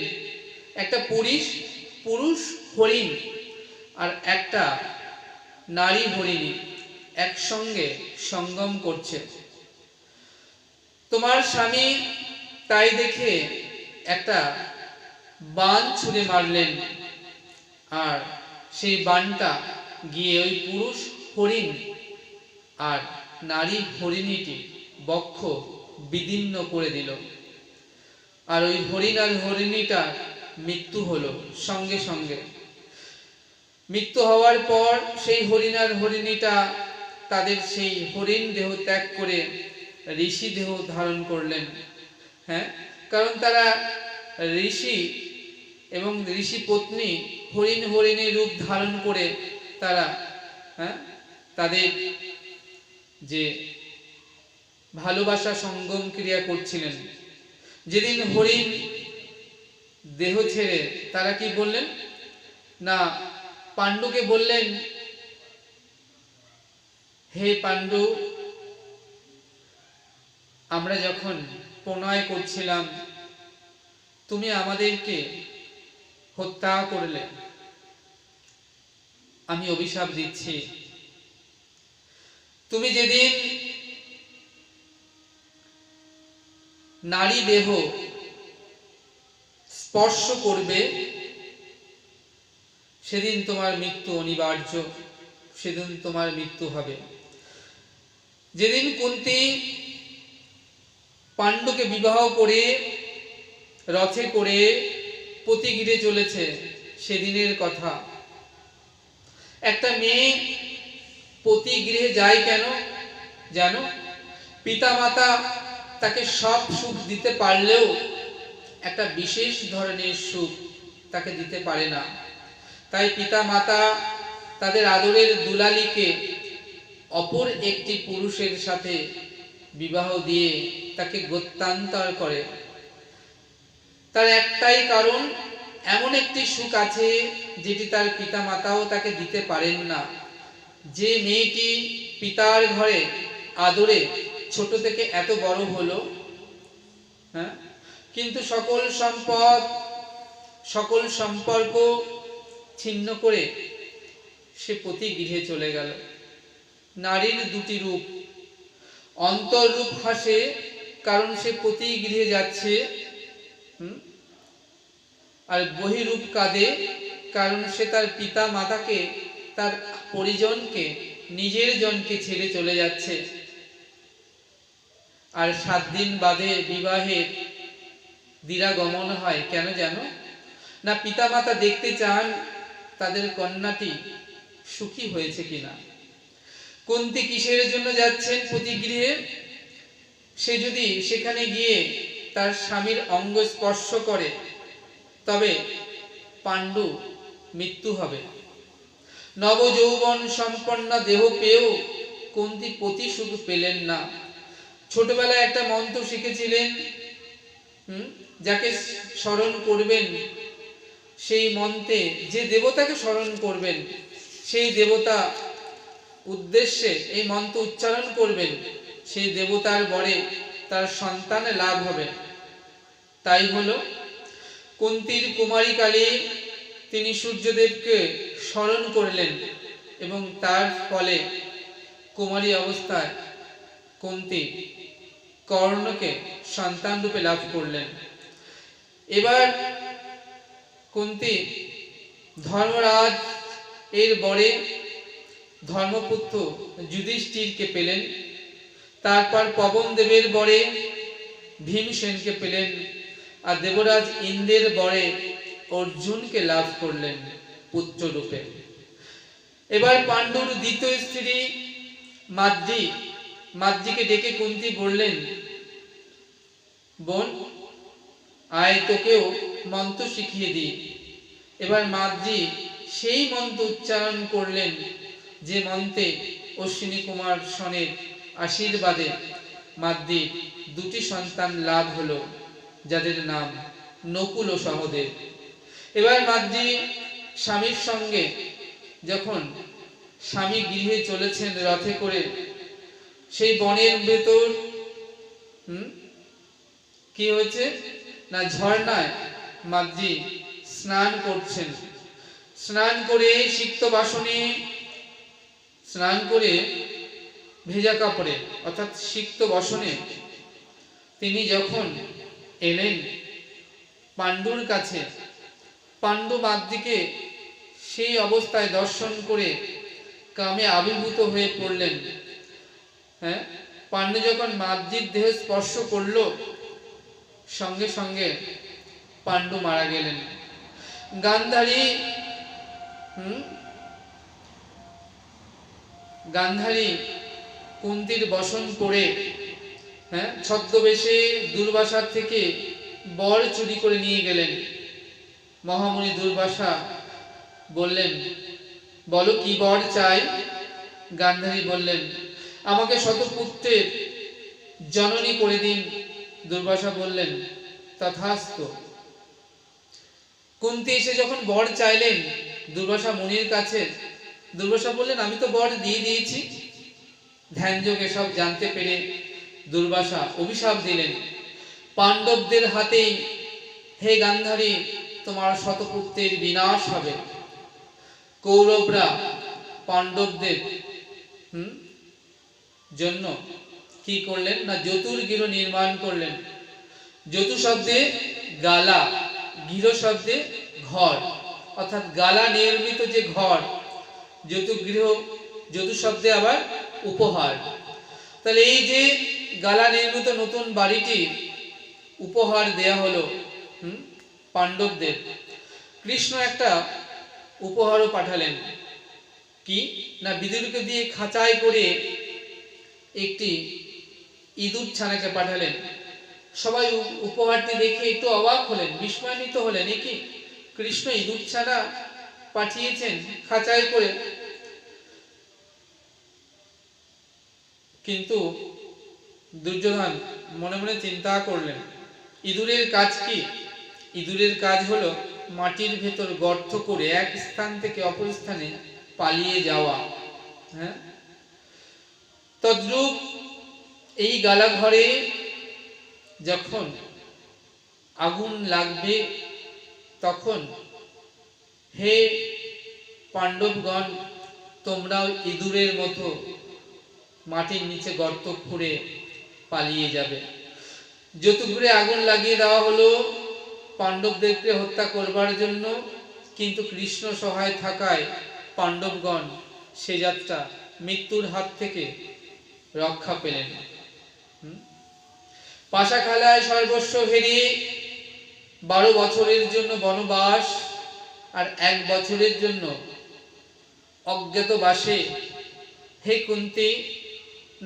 একটা পুরুষ হরিণ আর একটা নারী হরিণী একসঙ্গে সঙ্গম করছে। তোমার স্বামী তাই দেখে একটা বাণ ছুঁড়ে মারলেন, আর সেই বাণটা গিয়ে ওই পুরুষ হরিণ আর নারী হরিণীটি বক্ষ বিদীর্ণ করে দিল। আর ওই হরিণ আর হরিণীটার মৃত্যু হলো সঙ্গে সঙ্গে। মৃত্যু হওয়ার পর সেই হরিণ আর হরিণীটা তাদের সেই হরিণ দেহ ত্যাগ করে ঋষি দেহ ধারণ করলেন। হ্যাঁ, কারণ তারা ঋষি এবং ঋষি পত্নী হরিণ হরিণী রূপ ধারণ করে তারা তাদের যে ভালোবাসা সঙ্গম ক্রিয়া করছিলেন। যেদিন হরিণ দেহ ছেড়ে তারা কি বললেন না, পাণ্ডুকে বললেন, হে পাণ্ডু, আমরা যখন প্রণয় করছিলাম তুমি আমাদেরকে হত্যা করলে, আমি অভিশাপ দিচ্ছি, তুমি যেদিন নারী দেহ স্পর্শ করবে সেদিন তোমার মৃত্যু অনিবার্য, সেদিন তোমার মৃত্যু হবে। যেদিন কুন্তী পাণ্ডুকে বিবাহ করে রথে করে পতিগৃহে চলেছে সেদিনের কথা। একটা মেয়ে পতিগৃহে যায় কেন জানো? পিতামাতা তাকে সব সুখ দিতে পারলেও একটা বিশেষ ধরনের সুখ তাকে দিতে পারে না। তাই পিতামাতা তাদের আদরের দুলালীকে অপর একটি পুরুষের সাথে বিবাহ দিয়ে তাকে গত্যান্তর করে। তার একটাই কারণ, এমন একটি সুখ আছে যেটি তার পিতামাতাও তাকে দিতে পারেন না। যে মেয়েটি পিতার ঘরে আদরে ছোট থেকে এত বড় হলো, কিন্তু সকল সম্পদ সকল সম্পর্ক ছিন্ন করে সে পতিগৃহে চলে গেল। নারীর দুটি রূপ, অন্তররূপ হাসে কারণ সে পতিগৃহে যাচ্ছে, আর বহিরূপ কাঁদে কারণ সে তার পিতা মাতাকে, তার পরিজনকে, নিজের জনকে ছেড়ে চলে যাচ্ছে। আর 7 দিন বাদে বিবাহের দিরাগমন হয়। কেন জানো? না, পিতামাতা দেখতে চান তাদের কন্যাটি সুখী হয়েছে কিনা। কুন্তী কিসের জন্য যাচ্ছেন পতিগৃহে? সে যদি সেখানে গিয়ে তার স্বামীর অঙ্গ স্পর্শ করে তবে পাণ্ডু মৃত্যু হবে। নবযৌবন সম্পন্ন দেহ পেয়েও কুন্তী পতি সুখ পেলেন না। ছোটবেলায় একটা মন্ত্র শিখেছিলেন, যাকে স্মরণ করবেন সেই মন্ত্রে, যে দেবতাকে স্মরণ করবেন সেই দেবতা উদ্দেশ্যে এই মন্ত্র উচ্চারণ করবেন, সেই দেবতার বরে তার সন্তান লাভ হবে। তাই হলো, কুন্তীর কুমারী কালে তিনি সূর্যদেবকে স্মরণ করলেন এবং তার ফলে কুমারী অবস্থায় কুন্তী কর্ণকে সন্তান রূপে লাভ করলেন। এবার কুন্তী ধর্মরাজ এর বরে ধর্মপুত্র যুধিষ্ঠিরকে পেলেন, তারপর পবন দেবের বরে ভীমসেনকে পেলেন, আর দেবরাজ ইন্দ্রের বরে অর্জুনকে লাভ করলেন পুত্র রূপে। এবার পাণ্ডুর দ্বিতীয় স্ত্রী মাদ্রিকে ডেকে কুন্তী বললেন, বোন আয়, তোকেও মন্ত্র শিখিয়ে দিই। এবার মাদ্রি সেই মন্ত্র উচ্চারণ করলেন যে মন্ত্রে অশ্বিনী কুমার সনের আশীর্বাদে মাদ্রির 2টি সন্তান লাভ হলো, যাদের নাম নকুল ও সহদেব। এবার মাদ্রি স্বামীর সঙ্গে যখন স্বামী গৃহে চলেছেন রথে করে, সেই বনের ভেতর কি হয়েছে না, ঝর্ণায় মাদ্রি স্নান করছেন। স্নান করে সিক্ত বাসনে, স্নান করে ভেজা কাপড়ে অর্থাৎ সিক্ত বসনে তিনি যখন এলেন পাণ্ডুর কাছে, পাণ্ডু মাদ্রিকে সেই অবস্থায় দর্শন করে কামে আবির্ভূত হয়ে পড়লেন। হ্যাঁ, পাণ্ডু যখন মাদ্রির দেহ স্পর্শ করল, সঙ্গে সঙ্গে পাণ্ডু মারা গেলেন। গান্ধারী কুন্তির বসন করে ছদ্মবেশে দুর্বাসার থেকে বর চুরি করে নিয়ে গেলেন। মহামুনি দুর্বাসা বললেন, বলো কি বর চাই? গান্ধারী বললেন, আমাকে শতপুত্রের জননী করে দিন। দুর্বাসা বললেন, তথাস্তু। কুন্তি এসে যখন বর চাইলেন দুর্বাসা মুনির কাছে, দুর্বাসা বললেন, আমি তো বর দিয়ে দিয়েছি। ধ্যানযোগে সব জানতে পেরে দুর্বাসা অভিশাপ দিলেন, পাণ্ডবদের হাতেই হে গান্ধারী তোমার শতপুত্রের বিনাশ হবে। কৌরবরা পাণ্ডবদের জন্য কি করলেন না, চতুর্গৃহ নির্মাণ করলেন। যতু শব্দে গালা, গৃহ শব্দে ঘর, অর্থাৎ গালা নির্মিত যে ঘর, যতুগৃহ, যতু শব্দে আবার উপহার। তাহলে এই যে গালা নির্মিত নতুন বাড়িটি উপহার দেয়া হলো পাণ্ডবদের। কৃষ্ণ একটা উপহারও পাঠালেন, কি না, বিদুরকে দিয়ে খাঁচায় করে একটি ইঁদুর ছানাকে পাঠালেন। সবাই উপহারটি দেখে একটু অবাক হলেন, বিস্ময়ান্বিত হলেন, এ কি কৃষ্ণ ইঁদুর ছানা পাঠিয়েছেন খাঁচায় করে। কিন্তু দুর্যোধন মনে মনে চিন্তা করলেন, ইঁদুরের কাজ কি? ইঁদুরের কাজ হলো মাটির ভেতর গর্ত করে এক স্থান থেকে অপর স্থানে পালিয়ে যাওয়া। হ্যাঁ, তদ্রূপ এই গালাঘরে যখন আগুন লাগবে তখন হে পাণ্ডবগণ, তোমরাও ইঁদুরের মতো মাটির নিচে গর্ত খুঁড়ে পালিয়ে যাবে। যতুগৃহে আগুন লাগিয়ে দেওয়া হলো পাণ্ডবদেরকে হত্যা করবার জন্য, কিন্তু কৃষ্ণ সহায় থাকায় পাণ্ডবগণ সে যাত্রা মৃত্যুর হাত থেকে রক্ষা পেলেন। পাশাখালায় সর্বস্ব হেরিয়ে 12 বছরের জন্য বনবাস আর 1 বছরের জন্য অজ্ঞাতবাসে হে কুন্তি,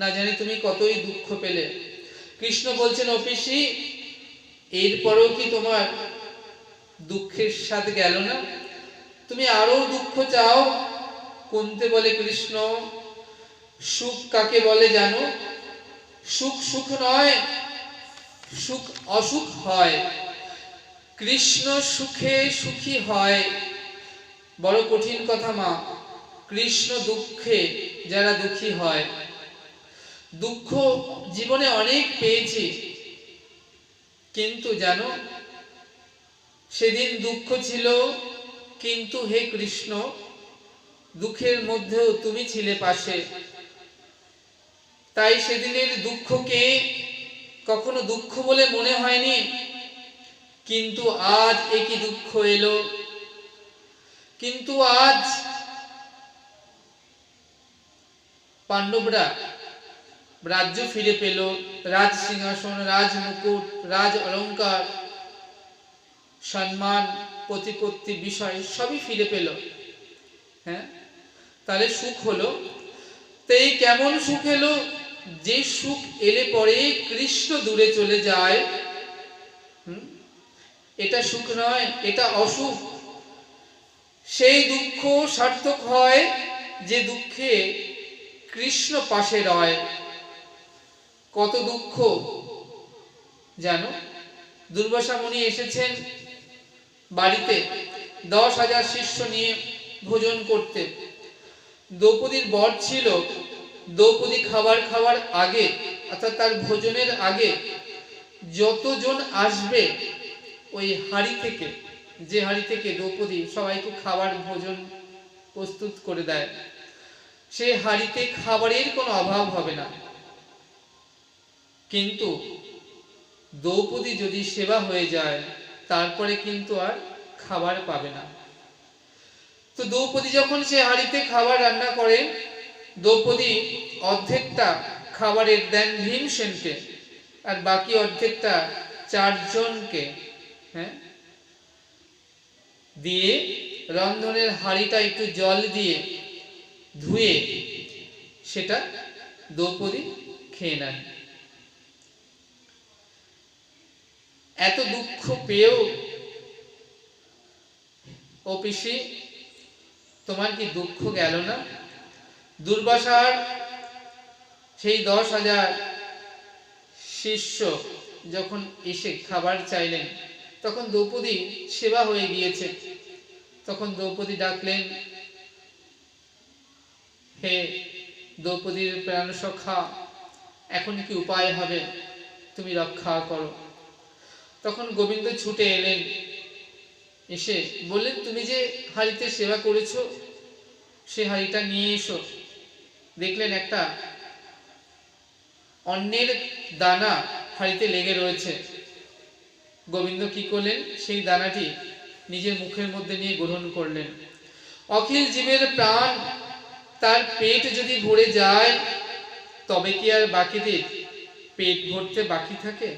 না জানি তুমি কতই দুঃখ পেলে। কৃষ্ণ বলছেন, অপিসি এরপরেও কি তোমার দুঃখের স্বাদ গেল না? তুমি আরো দুঃখ চাও? কুন্তি বলে, কৃষ্ণ সুখ কাকে বলে জানো? সুখ সুখ নয়, সুখ অসুখ হয়। কৃষ্ণ সুখে সুখী হয়। বড় কঠিন কথা মা, কৃষ্ণ দুঃখে যারা দুঃখী হয়। দুঃখ জীবনে অনেক পেয়েছি, কিন্তু জানো সেদিন দুঃখ ছিল, কিন্তু হে কৃষ্ণ দুঃখের মধ্যেও তুমি ছিলে পাশে। তাই সেদিনের দুঃখকে কখনো দুঃখ বলে মনে হয়নি, কিন্তু আজ একই দুঃখ এলো। কিন্তু আজ পাণ্ডবরা রাজ্য ফিরে পেল, রাজ সিংহাসন, রাজ মুকুট, রাজ অলঙ্কার, সম্মান, প্রতিপত্তি, বিষয় সবই ফিরে পেল। হ্যাঁ, তাহলে সুখ হলো। তো এই কেমন সুখ এলো? যে সুখ এলে পরে কৃষ্ণ দূরে চলে যায়, এটা সুখ নয়, এটা অসুখ। সেই দুঃখ সার্থক হয় যে দুঃখে কৃষ্ণ পাশে রয়। কত দুঃখ জানো? দুর্বাসা মুনি এসেছেন বাড়িতে 10,000 শিষ্য নিয়ে ভোজন করতে। দ্রৌপদীর বর ছিল দ্রৌপদী খাবার খাওয়ার আগে অর্থাৎ তার ভোজনের আগে যতজন আসবে ওই হাড়ি থেকে, যে হাড়ি থেকে দ্রৌপদী সবাইকে খাবার ভোজন প্রস্তুত করে দেয়, সেই হাড়িতে খাবারের কোনো অভাব হবে না। কিন্তু দ্রৌপদী যদি সেবা হয়ে যায় তারপরে কিন্তু আর খাবার পাবে না। তো দ্রৌপদী যখন সে হাড়িতে খাবার রান্না করে, দ্রৌপদী অর্ধেকটা খাবারের দেন ভীমসেনকে, আর বাকি অর্ধেকটা 4 জনকে, হ্যাঁ, দিয়ে রন্ধনের হাড়িটা একটু জল দিয়ে ধুয়ে সেটা দ্রৌপদী খেয়ে নেন। এত দুঃখ পেয়েও, ও পিসি তোমার কি দুঃখ গেল না? দুর্বাসার সেই 10,000 শিষ্য যখন এসে খাবার চাইলেন, তখন দ্রৌপদী সেবা হয়ে গিয়েছে। তখন দ্রৌপদী ডাকলেন, হে দ্রৌপদীর প্রাণ সখা, এখন কি উপায় হবে, তুমি রক্ষা করো। তখন গোবিন্দ ছুটে এলেন, এসে বললেন, তুমি যে হাড়িতে সেবা করেছো সে হাড়িটা নিয়ে এসো। দেখলেন একটা অন্যের দানা হাড়িতে লেগে রয়েছে। গোবিন্দ কি করলেন, সেই দানাটি নিজের মুখের মধ্যে নিয়ে গ্রহণ করলেন। অখিল জীবের প্রাণ, তার পেট যদি ভরে যায় তবে কি আর বাকিদের পেট ভরতে বাকি থাকে?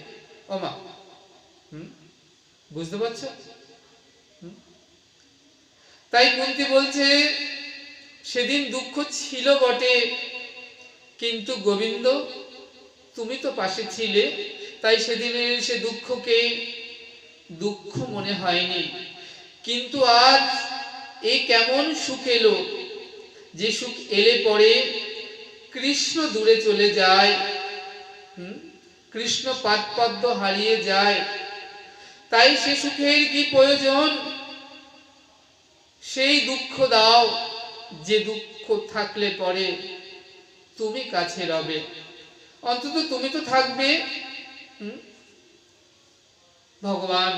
ওমা, বুঝতে পারছো? তাই কুন্তী বলছে, সেদিন দুঃখ ছিল বটে, কিন্তু গোবিন্দ তুমি তো পাশে ছিলে, তাই সেদিনের সে দুঃখকে দুঃখ মনে হয়নি। কিন্তু আজ এই কেমন সুখ এলো, যে সুখ এলে পরে কৃষ্ণ দূরে চলে যায়, কৃষ্ণ পাদপদ্ম হারিয়ে যায়। তাই সে সুখের কি প্রয়োজন? সেই দুঃখ দাও যে দুঃখ থাকলে পরে তুমি কাছে রবে, অন্তত তুমি তো থাকবে। ভগবান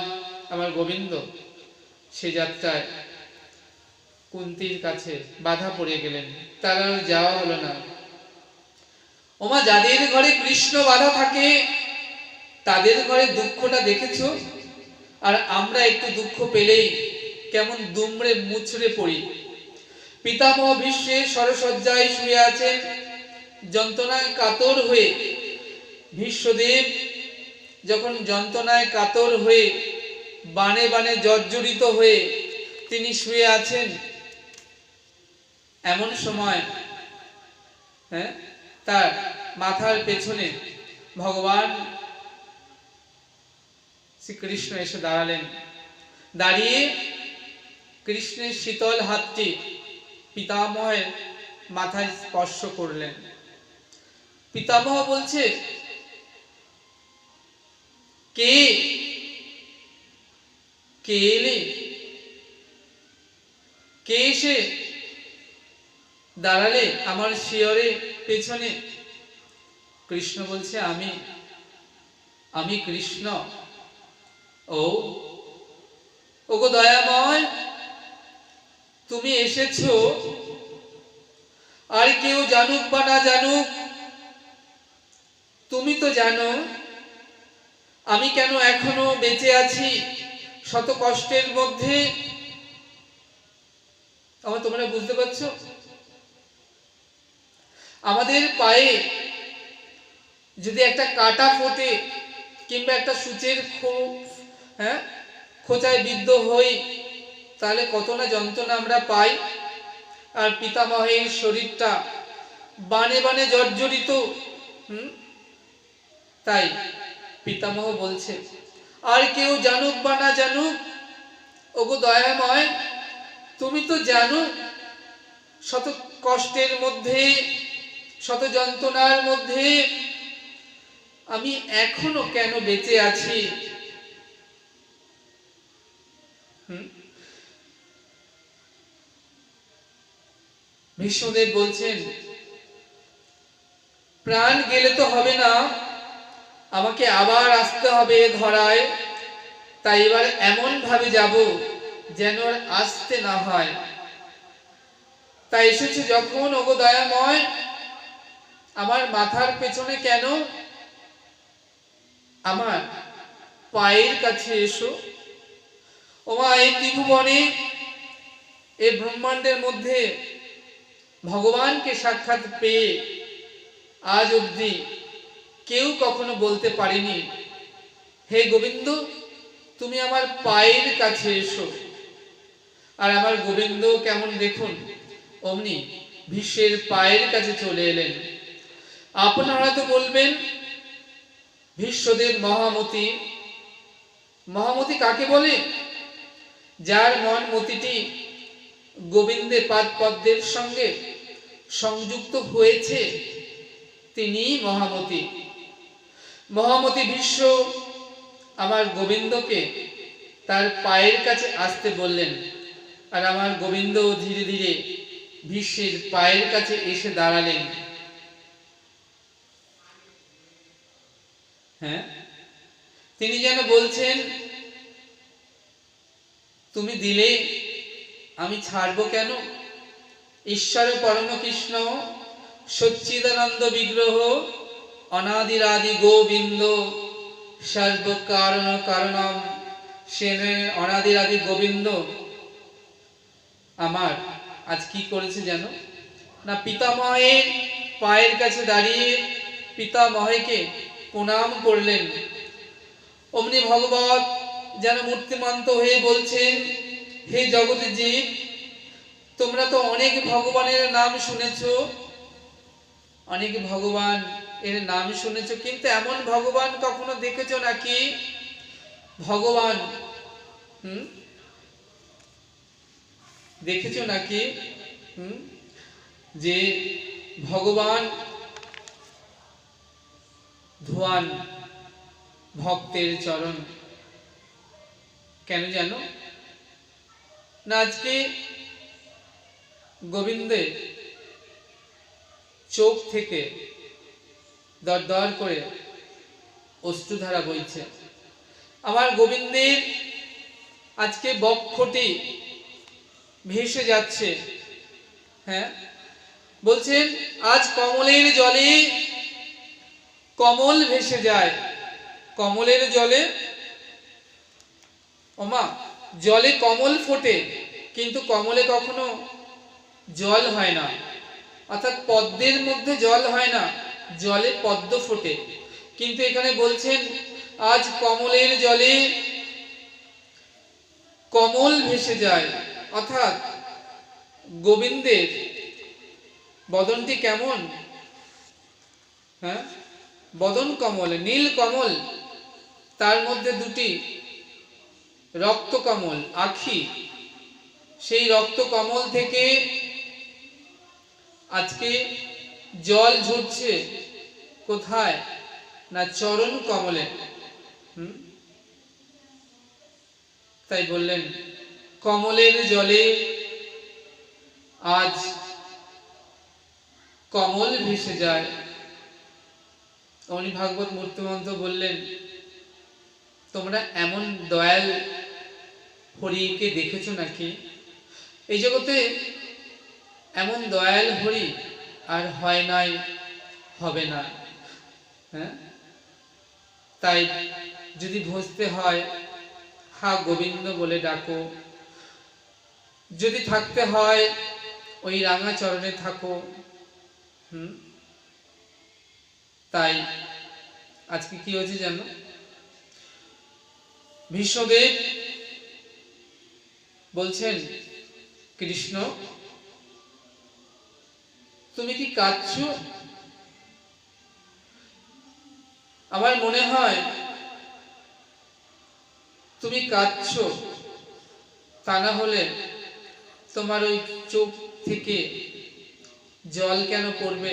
আমার গোবিন্দ সে যাত্রায় কুন্তীর কাছে বাধা পড়ে গেলেন, তার আর যাওয়া হলো না। ওমা, যাদের ঘরে কৃষ্ণ বাধা থাকে তাদের ঘরে দুঃখটা দেখেছো? আর আমরা একটু দুঃখ পেলেই কেমন দুমড়ে মুচড়ে পড়ি। পিতামহ ভীষ্মের সরসজ্জায় শুয়ে আছেন, যন্ত্রণায় কাতর হয়ে। ভীষ্মদেব যখন যন্ত্রণায় কাতর হয়ে বাণে বাণে জর্জরিত হয়ে তিনি শুয়ে আছেন, এমন সময় তার মাথার পেছনে ভগবান শ্রীকৃষ্ণ এসে দাঁড়ালেন। দাঁড়িয়ে কৃষ্ণের শীতল হাতটি পিতামহের মাথায় স্পর্শ করলেন। পিতামহ বলছে, কে কে এলে? কে এসে দাঁড়ালে আমার শিয়রে পেছনে? কৃষ্ণ বলছে, আমি কৃষ্ণ। ওগো দয়াময়, তুমি এসেছো, আর কেউ জানুক বা না জানুক তুমি তো জানো আমি কেন এখনো বেঁচে আছি শত কষ্টের মধ্যে। তোমরা বুঝতে পারছো? আমাদের পায়ে যদি একটা কাটা ফোটে কিংবা একটা সূচের খোঁচায় বিদ্ধ হই, তাহলে কত না যন্ত্রণা আমরা পাই। আর পিতামহের শরীরটা বানে বানে জর্জরিত। তাই পিতামহ বলছে, আর কেউ জানুক বা না জানুক, ওগো দয়াময়, তুমি তো জানো শত কষ্টের মধ্যে, শত যন্ত্রণার মধ্যে আমি এখনো কেন বেঁচে আছি। ভীষ্মদেব বলছেন, প্রাণ গেলে তো হবে না, আমাকে আবার আসতে হবে ধরায়, তাই এবার এমন ভাবে যাব যেন আর আসতে না হয়। তাই এসেছে যখন, ওগো দয়াময়, আমার মাথার পেছনে কেন, আমার পায়ের কাছে এসো। ওমা, এই ত্রিভুবনে, এই ব্রহ্মাণ্ডের মধ্যে ভগবানকে সাক্ষাৎ পেয়ে আজ অবধি কেউ কখনো বলতে পারেনি, হে গোবিন্দ, তুমি আমার পায়ের কাছে এসো। আর আমার গোবিন্দ কেমন দেখুন, অমনি ভীষ্মের পায়ের কাছে চলে এলেন। আপনারা তো বলবেন, ভীষ্মদেব মহামতি। মহামতি কাকে বলে? যার মন মতিটি গোবিন্দের পাদ পদ্মের সঙ্গে সংযুক্ত হয়েছে, তিনি মহামতি। মহামতি ভীষ্ম আমার গোবিন্দকে তার পায়ের কাছে আসতে বললেন, আর আমার গোবিন্দ ধীরে ধীরে ভীষ্মের পায়ের কাছে এসে দাঁড়ালেন। হ্যাঁ, তিনি যেন বলছেন, তুমি দিলে আমি ছাড়বো কেন? ঈশ্বর পরম কৃষ্ণ সচ্চিদানন্দ বিগ্রহ অনাদিরাদি গোবিন্দ সর্ব কারণ কারণম, সেনে অনাদিরাদি গোবিন্দ আমার আজ কি করেছে জানো না? পিতামহের পায়ের কাছে দাঁড়িয়ে পিতামহকে প্রণাম করলেন। অমনি ভগবত যেন মূর্তিমন্ত হয়ে বলছেন, হে জগতের জীব, তোমরা তো অনেক ভগবানের নাম শুনেছো, অনেক ভগবান এর নাম শুনেছো, কিন্তু এমন ভগবান কখনো দেখেছো নাকি? ভগবান দেখেছো নাকি যে ভগবান ধোয়ান ভক্তের চরণ? কেন জানো না? আজকে গোবিন্দের চোখ থেকে দর দর করে অশ্রুধারা বইছে। আমার গোবিন্দের আজকে বক্ষটি ভেসে যাচ্ছে। হ্যাঁ, বলছেন, আজ কমলের জলে কমল ভেসে যায়। কমলের জলে, ওমা, জলে কমল ফোটে, কিন্তু কমলে কখনো জল হয় না। অর্থাৎ পদ্মের মধ্যে জল হয় না, জলে পদ্ম ফোটে। কিন্তু এখানে বলছেন, আজ কমলের জলে কমল ভেসে যায়। অর্থাৎ গোবিন্দের বদনটি কেমন? হ্যাঁ, বদন কমল, নীল কমল, তার মধ্যে দুটি রক্ত কমল আখি, সেই রক্ত কমল থেকে আজকে জল ঝরছে কোথায় না? চরণ কমলে। তাই বললেন, কমলের জলে আজ কমল ভেসে যায়। উনি ভাগবত মূর্তিমন্ত বললেন, তোমরা এমন দয়াল হরিকে দেখেছো নাকি? এই জগতে এমন দয়াল হরি আর হয় নাই, হবে না। হ্যাঁ, তাই যদি ভজতে হয়, হা গোবিন্দ বলে ডাকো। যদি থাকতে হয়, ওই রাঙা চরণে থাকো। তাই আজকে কি হয়েছে জানো? ভীষ্মদেব বলছেন, কৃষ্ণ, তুমি কি কাঁদছো? আমার মনে হয় তুমি কাঁদছো, তা না হলে তোমার ওই চোখ থেকে জল কেন পড়বে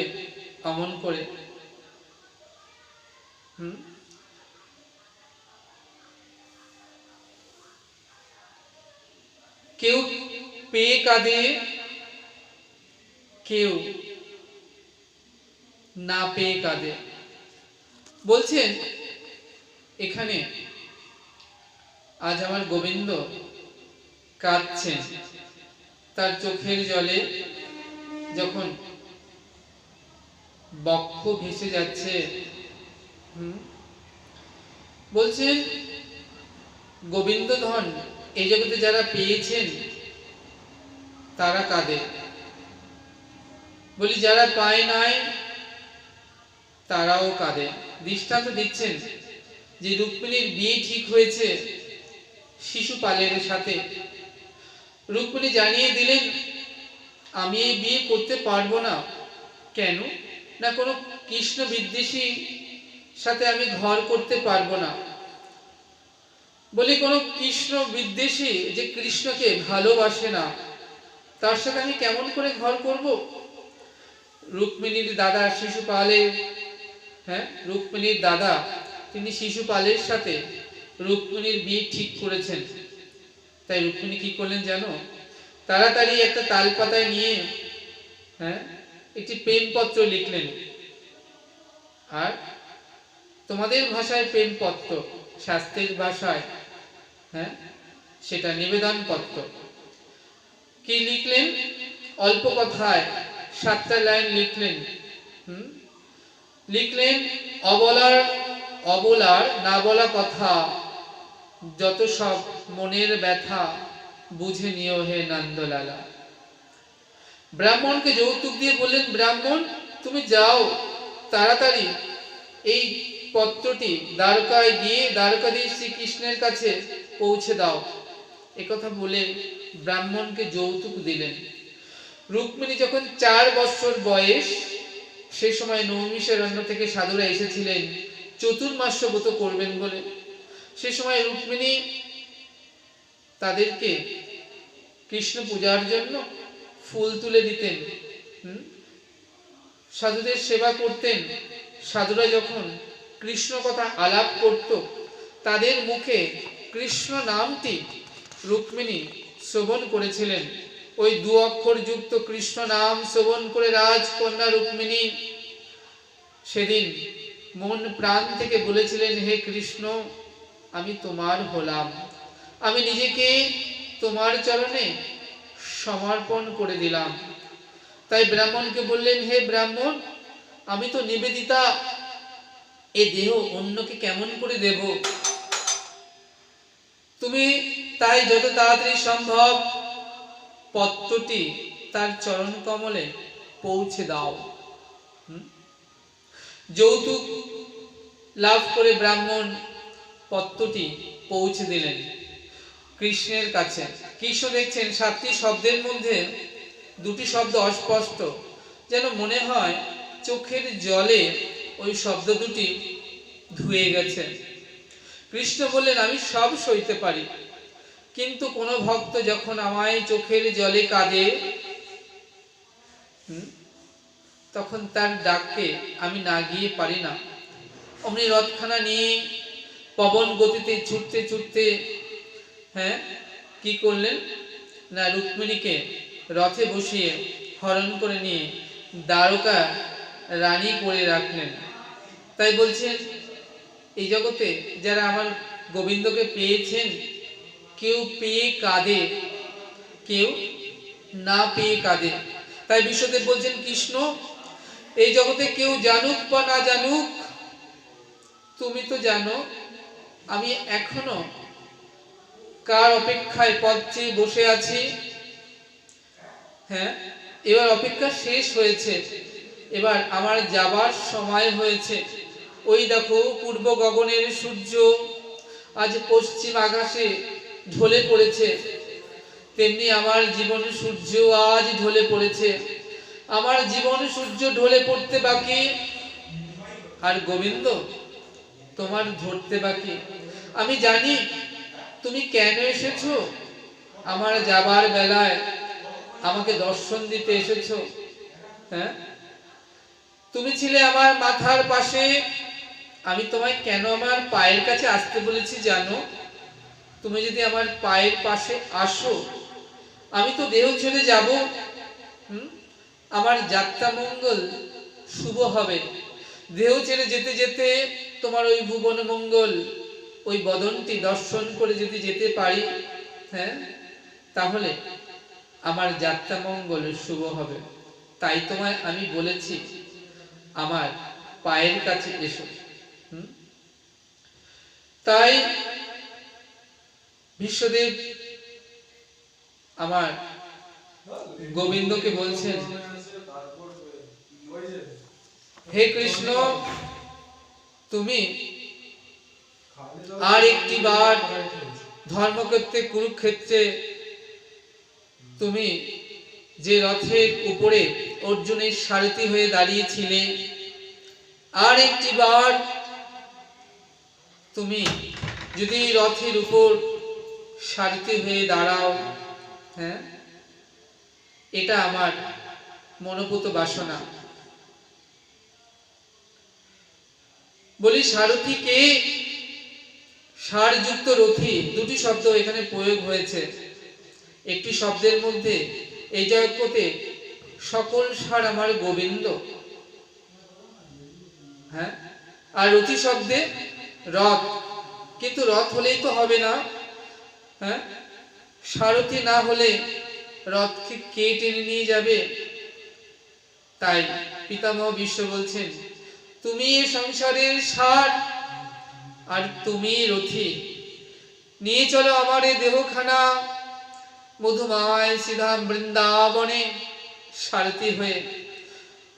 অমন করে? কেউ পেয়ে কাঁদে, কেউ না পেয়ে কাঁদে। বলছেন এখানে আজ আমার গোবিন্দ কাঁদছেন, তার চোখের জলে যখন বক্ষ ভেসে যাচ্ছে। বলছেন গোবিন্দ ধন এই জগতে যারা পেয়েছেন তারা কাঁদে, বলি যারা পায় নাই তারাও কাঁদে। দৃষ্টান্ত দিচ্ছেন যে রুক্মিণীর বিয়ে ঠিক হয়েছে শিশুপালের সাথে। রুক্মিণী জানিয়ে দিলেন আমি এই বিয়ে করতে পারবো না। কেন না, কোনো কৃষ্ণ বিদ্বেষী সাথে আমি ঘর করতে পারবো না। বলি কোনো কৃষ্ণ বিদ্বেষী যে কৃষ্ণকে ভালোবাসে না তার সাথে আমি কেমন করে ঘর করব? রুক্মিণীর দাদা শিশুপালের রুক্মিণীর দাদা তিনি শিশুপালের সাথে রুক্মিণীর বিয়ে ঠিক করেছেন। তাই রুক্মিণী কি করলেন জানো? তাড়াতাড়ি একটা তালপাতায় নিয়ে একটি প্রেমপত্র লিখলেন। আর তোমাদের ভাষায় প্রেমপত্র, শাস্ত্রের ভাষায় সেটা নিবেদন পত্র। কি লিখলেন? অল্প কথায় 7টা লাইন লিখলেন। লিখলেন অবলার না বলা কথা, যত সব মনের ব্যথা বুঝে নিও হে নন্দলালা। ব্রাহ্মণকে যৌতুক দিয়ে বললেন, ব্রাহ্মণ তুমি যাও তাড়াতাড়ি এই পত্রটি দ্বারকায় গিয়ে দ্বারকাধীশ শ্রীকৃষ্ণের কাছে পৌঁছে দাও। একথা বলে ব্রাহ্মণকে যৌতুক দিলেন। রুক্মিণী যখন 4 বছর বয়স, সে সময় নৈমিষারণ্য থেকে সাধুরা এসেছিলেন চতুর্মাস্য ব্রত করবেন বলে। সে সময় রুক্মিণী তাদেরকে কৃষ্ণ পূজার জন্য ফুল তুলে দিতেন, সাধুদের সেবা করতেন। সাধুরা যখন কৃষ্ণ কথা আলাপ করত তাদের মুখে কৃষ্ণ নামটি রুক্মিণী শ্রবণ করেছিলেন। ওই 2 অক্ষর যুক্ত কৃষ্ণ নাম শ্রবণ করে রাজকন্যা রুক্মিণী সেদিন মন প্রাণ থেকে বলেছিলেন, হে কৃষ্ণ আমি তোমার হলাম, আমি নিজেকে তোমার চরণে সমর্পণ করে দিলাম। তাই ব্রাহ্মণকে বললেন, হে ব্রাহ্মণ আমি তো নিবেদিতা, এ দেহ অন্যকে কেমন করে দেব? তুমি তাই যত তাড়াতাড়ি সম্ভব পত্রটি তার চরণ কমলে পৌঁছে দাও। যৌতুক লাভ করে ব্রাহ্মণ পত্রটি পৌঁছে দিলেন কৃষ্ণের কাছে। কৃষ্ণ দেখছেন 7টি শব্দের মধ্যে 2টি শব্দ অস্পষ্ট, যেন মনে হয় চোখের জলে ওই শব্দ দুটি ধুয়ে গেছে। কৃষ্ণ বললেন, আমি সব সইতে পারি, কিন্তু কোনো ভক্ত যখন আমায় চোখের জলে কাঁদে তখন তার ডাককে আমি না গিয়ে পারি না। অমনি রথখানা নিয়ে পবন গতিতে ছুটতে ছুটতে কি করলেন না, রুক্মিণীকে রথে বসিয়ে হরণ করে নিয়ে দ্বারকা রানী করে রাখলেন। তাই বলছেন এই জগতে যারা আমার গোবিন্দকে পেয়েছেন কেউ পেয়ে কাঁদে, কেউ না পেয়ে কাঁদে। তাই বিশ্বদেব বলছেন, কৃষ্ণ এই জগতে কেউ জানুক বা না জানুক তুমি তো জানো আমি এখনো কার অপেক্ষায় পথ চেয়ে বসে আছি। এবার অপেক্ষা শেষ হয়েছে, এবার আমার যাবার সময় হয়েছে। ওই দেখো পূর্ব গগনের সূর্য আজ পশ্চিম আকাশে ঢলে পড়েছে, তেমনি আমার জীবন সূর্য আজ ঢলে পড়েছে। আমার জীবন সূর্য ঢলে পড়তে বাকি, আর গোবিন্দ তোমার ধরতে বাকি। আমি জানি তুমি কেন এসেছো, আমার যাবার বেলায় আমাকে দর্শন দিতে এসেছো। তুমি ছিলে আমার মাথার পাশে, আমি তোমায় কেন আমার পায়ের কাছে আসতে বলেছি জানো? তুমি যদি আমার পায়ের পাশে আসো আমি তো দেহ ছেড়ে যাব, আমার যাত্রা মঙ্গল শুভ হবে। দেহ ছেড়ে যেতে যেতে তোমার ওই ভুবন মঙ্গল, ওই বদনটি দর্শন করে যদি যেতে পারি, হ্যাঁ, তাহলে আমার যাত্রা মঙ্গল শুভ হবে। তাই তোমায় আমি বলেছি আমার পায়ের কাছে এসো। তাই বিশ্বদেব আমার গোবিন্দকে বলছেন, হে কৃষ্ণ, তুমি আর একটি বার ধর্মক্ষেত্রে কুরুক্ষেত্রে তুমি যে রথের উপরে অর্জুনের সারথি হয়ে দাঁড়িয়েছিলে, আর একটি বার তুমি যদি রথের উপর সারথি হয়ে দাঁড়াও, হ্যাঁ, এটা আমার মনোপুত বাসনা। বলি সারথি কে? সারযুক্ত রথী, দুটি শব্দ এখানে প্রয়োগ হয়েছে। একটি শব্দের মধ্যে এই জগতে সকল সার আমার গোবিন্দ, হ্যাঁ, আর রথী শব্দে রথ। কিন্তু রথ হলেই তো হবে না, হ্যাঁ, সারথি না হলে রথকে কে টেনে নিয়ে যাবে? তাই পিতামহ বিশ্ব বলছেন, তুমি সংসারের সার আর তুমি রথী, নিয়ে চলো আমার এই দেহখানা মধুময় শ্রীধাম বৃন্দাবনে সারথি হয়ে।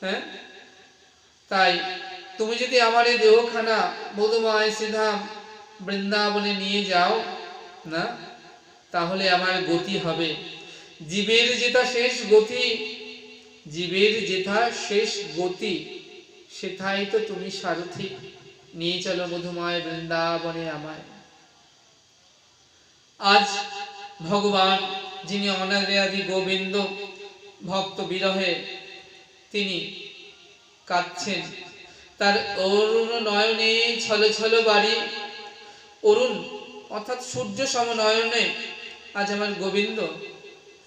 হ্যাঁ, তাই তুমি যদি আমার এই দেহখানা মধুময় শ্রীধাম বৃন্দাবনে নিয়ে যাও না, তাহলে আমার গতি হবে। জীবের যেটা শেষ গতি, জীবের যেটা শেষ গতি, সেটাই তো তুমি সারথি। নিয়ে চলো মধুময় বৃন্দাবনে আমায়। আজ ভগবান যিনি অনাদি গোবিন্দ, ভক্ত বিরহে তিনি কাঁদছেন, তার অরুণ নয়নে ছল ছল বাড়ি, অরুণ অর্থাৎ সূর্য সম নয়নে আজ আমার গোবিন্দ,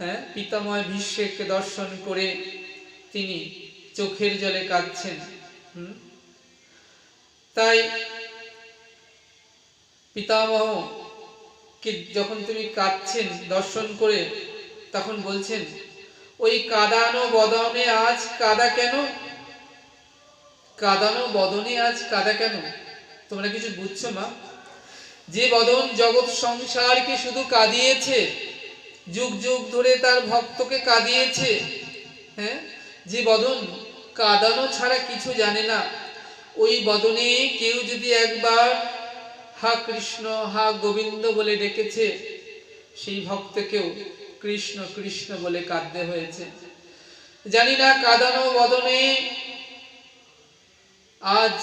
হ্যাঁ, পিতাময় ভীষ্মকে দর্শন করে তিনি চোখের জলে কাঁদছেন। তাই পিতামহ কি যখন তুমি কাঁদছেন দর্শন করে, তখন বলছেন, ওই কাদানো বদনে আজ কাদা কেন? কাদানো বদনে আজ কাদা কেন? তোমরা কিছু বুঝছো মা? যে বদন জগৎ সংসারকে শুধু কাঁদিয়েছে, যুগ যুগ ধরে তার ভক্তকে কাঁদিয়েছে, হ্যাঁ, যে বদন কাঁদানো ছাড়া কিছু জানে না, ওই বদনে কেউ যদি একবার হা কৃষ্ণ হা গোবিন্দ বলে ডেকেছে, সেই ভক্তকেও কৃষ্ণ কৃষ্ণ বলে কাঁদতে হয়েছে। জানি না কাঁদানো বদনে আজ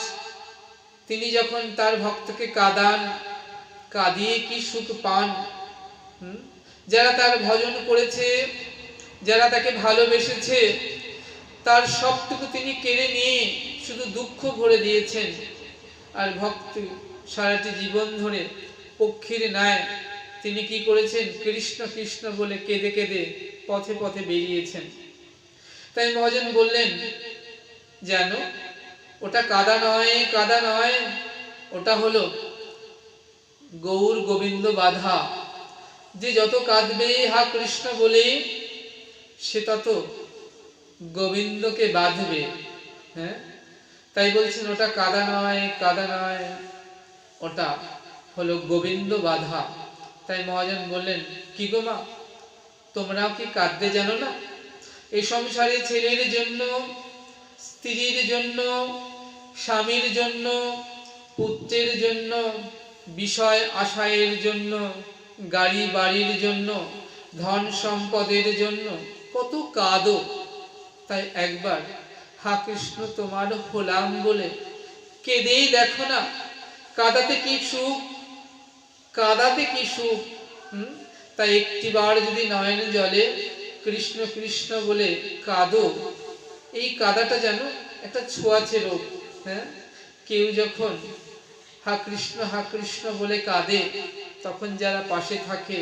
তিনি যখন তার ভক্তকে কাঁদান, কাঁদিয়ে কি সুখ পান। যারা তার ভজন করেছে, যারা তাকে ভালোবেসেছে, তার সবটুকু তিনি কেড়ে নিয়ে শুধু দুঃখ ভরে দিয়েছেন। আর ভক্ত সারাটি জীবন ধরে পক্ষীর ন্যায় তিনি কি করেছেন? কৃষ্ণ কৃষ্ণ বলে কেঁদে কেঁদে পথে পথে বেরিয়েছেন। তাই মহাজন বললেন, জানো ওটা কাদা নয়, কাদা নয়, ওটা হলো গৌর গোবিন্দ বাধা। যে যত কাঁদবে হা কৃষ্ণ বলে, সে তত গোবিন্দকে বাঁধবে। হ্যাঁ, তাই বলছেন ওটা কাদা নয়, কাদা নয়, ওটা হলো গোবিন্দ বাধা। তাই মহাজন বললেন, কি গো মা, তোমরাও কি কাঁদতে জানো না? এই সংসারে ছেলের জন্য, স্ত্রীর জন্য, স্বামীর জন্য, পুত্রের জন্য, বিষয় আশায়ের জন্য, গাড়ি বাড়ির জন্য, ধন সম্পদের জন্য কত কাঁদো। তাই একবার হা কৃষ্ণ তোমার হলাম বলে কেঁদেই দেখো না, কাঁদাতে কি সুখ, কাঁদাতে কি সুখ। তাই একটিবার যদি নয়ন জলে কৃষ্ণ কৃষ্ণ বলে কাঁদো, এই কাঁদাটা যেন একটা ছোঁয়াচে রোগ। হ্যাঁ, কেউ যখন হা কৃষ্ণ বলে কাঁদে, তখন যারা পাশে থাকে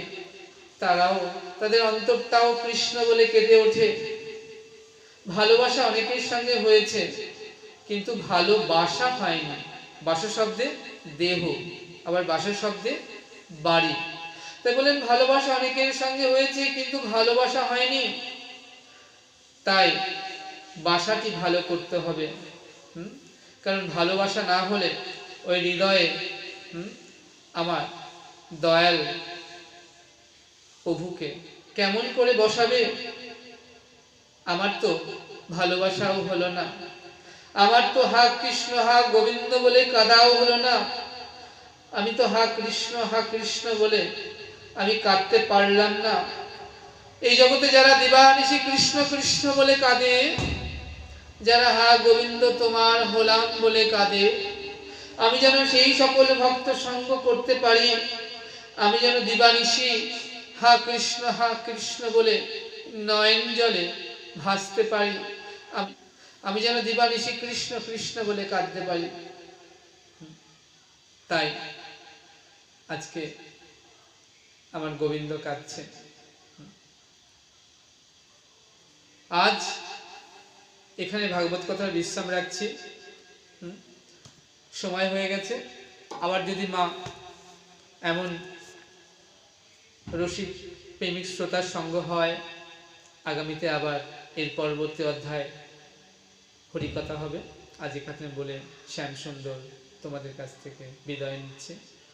তারাও, তাদের অন্তরটাও কৃষ্ণ বলে কেঁদে ওঠে। ভালোবাসা অনেকের সঙ্গে হয়েছে, কিন্তু ভালোবাসা হয়নি। বাসা শব্দে দেহ, আবার বাসা শব্দে বাড়ি। তাই বলেন ভালোবাসা অনেকের সঙ্গে হয়েছে কিন্তু ভালোবাসা হয়নি। তাই বাসাটি ভালো করতে হবে। কারণ ভালোবাসা না হলে ওই হৃদয়ে আমার দয়াল প্রভুকে কেমন করে বসাবে? আমার তো ভালোবাসাও হলো না, আমার তো হা কৃষ্ণ হা গোবিন্দ বলে কাঁদাও হলো না। আমি তো হা কৃষ্ণ বলে আমি কাঁদতে পারলাম না। এই জগতে যারা দিবানিশি কৃষ্ণ কৃষ্ণ বলে কাঁদে, যারা হা গোবিন্দ তোমার হলাম বলে কাঁদে, আমি যেন সেই সকল ভক্ত সঙ্গ করতে পারি। আমি যেন দিবানিশি হা কৃষ্ণ বলে নয়ন জলে ভাসতে পারি। আমি যেন দিবানিশি কৃষ্ণ কৃষ্ণ বলে কাঁদতে পারি। তাই আজকে আমার গোবিন্দ কাঁদছে। আজ এখানে ভাগবত কথার বিশ্রাম রাখছি। সময় হয়ে গেছে। আবার যদি মা এমন রসিক প্রেমিক শ্রোতার সঙ্গ হয়, আগামীতে আবার এর পরবর্তী অধ্যায় হরিকথা হবে। আজ এখানে বলে শ্যাম সুন্দর তোমাদের কাছ থেকে বিদায় নিচ্ছে।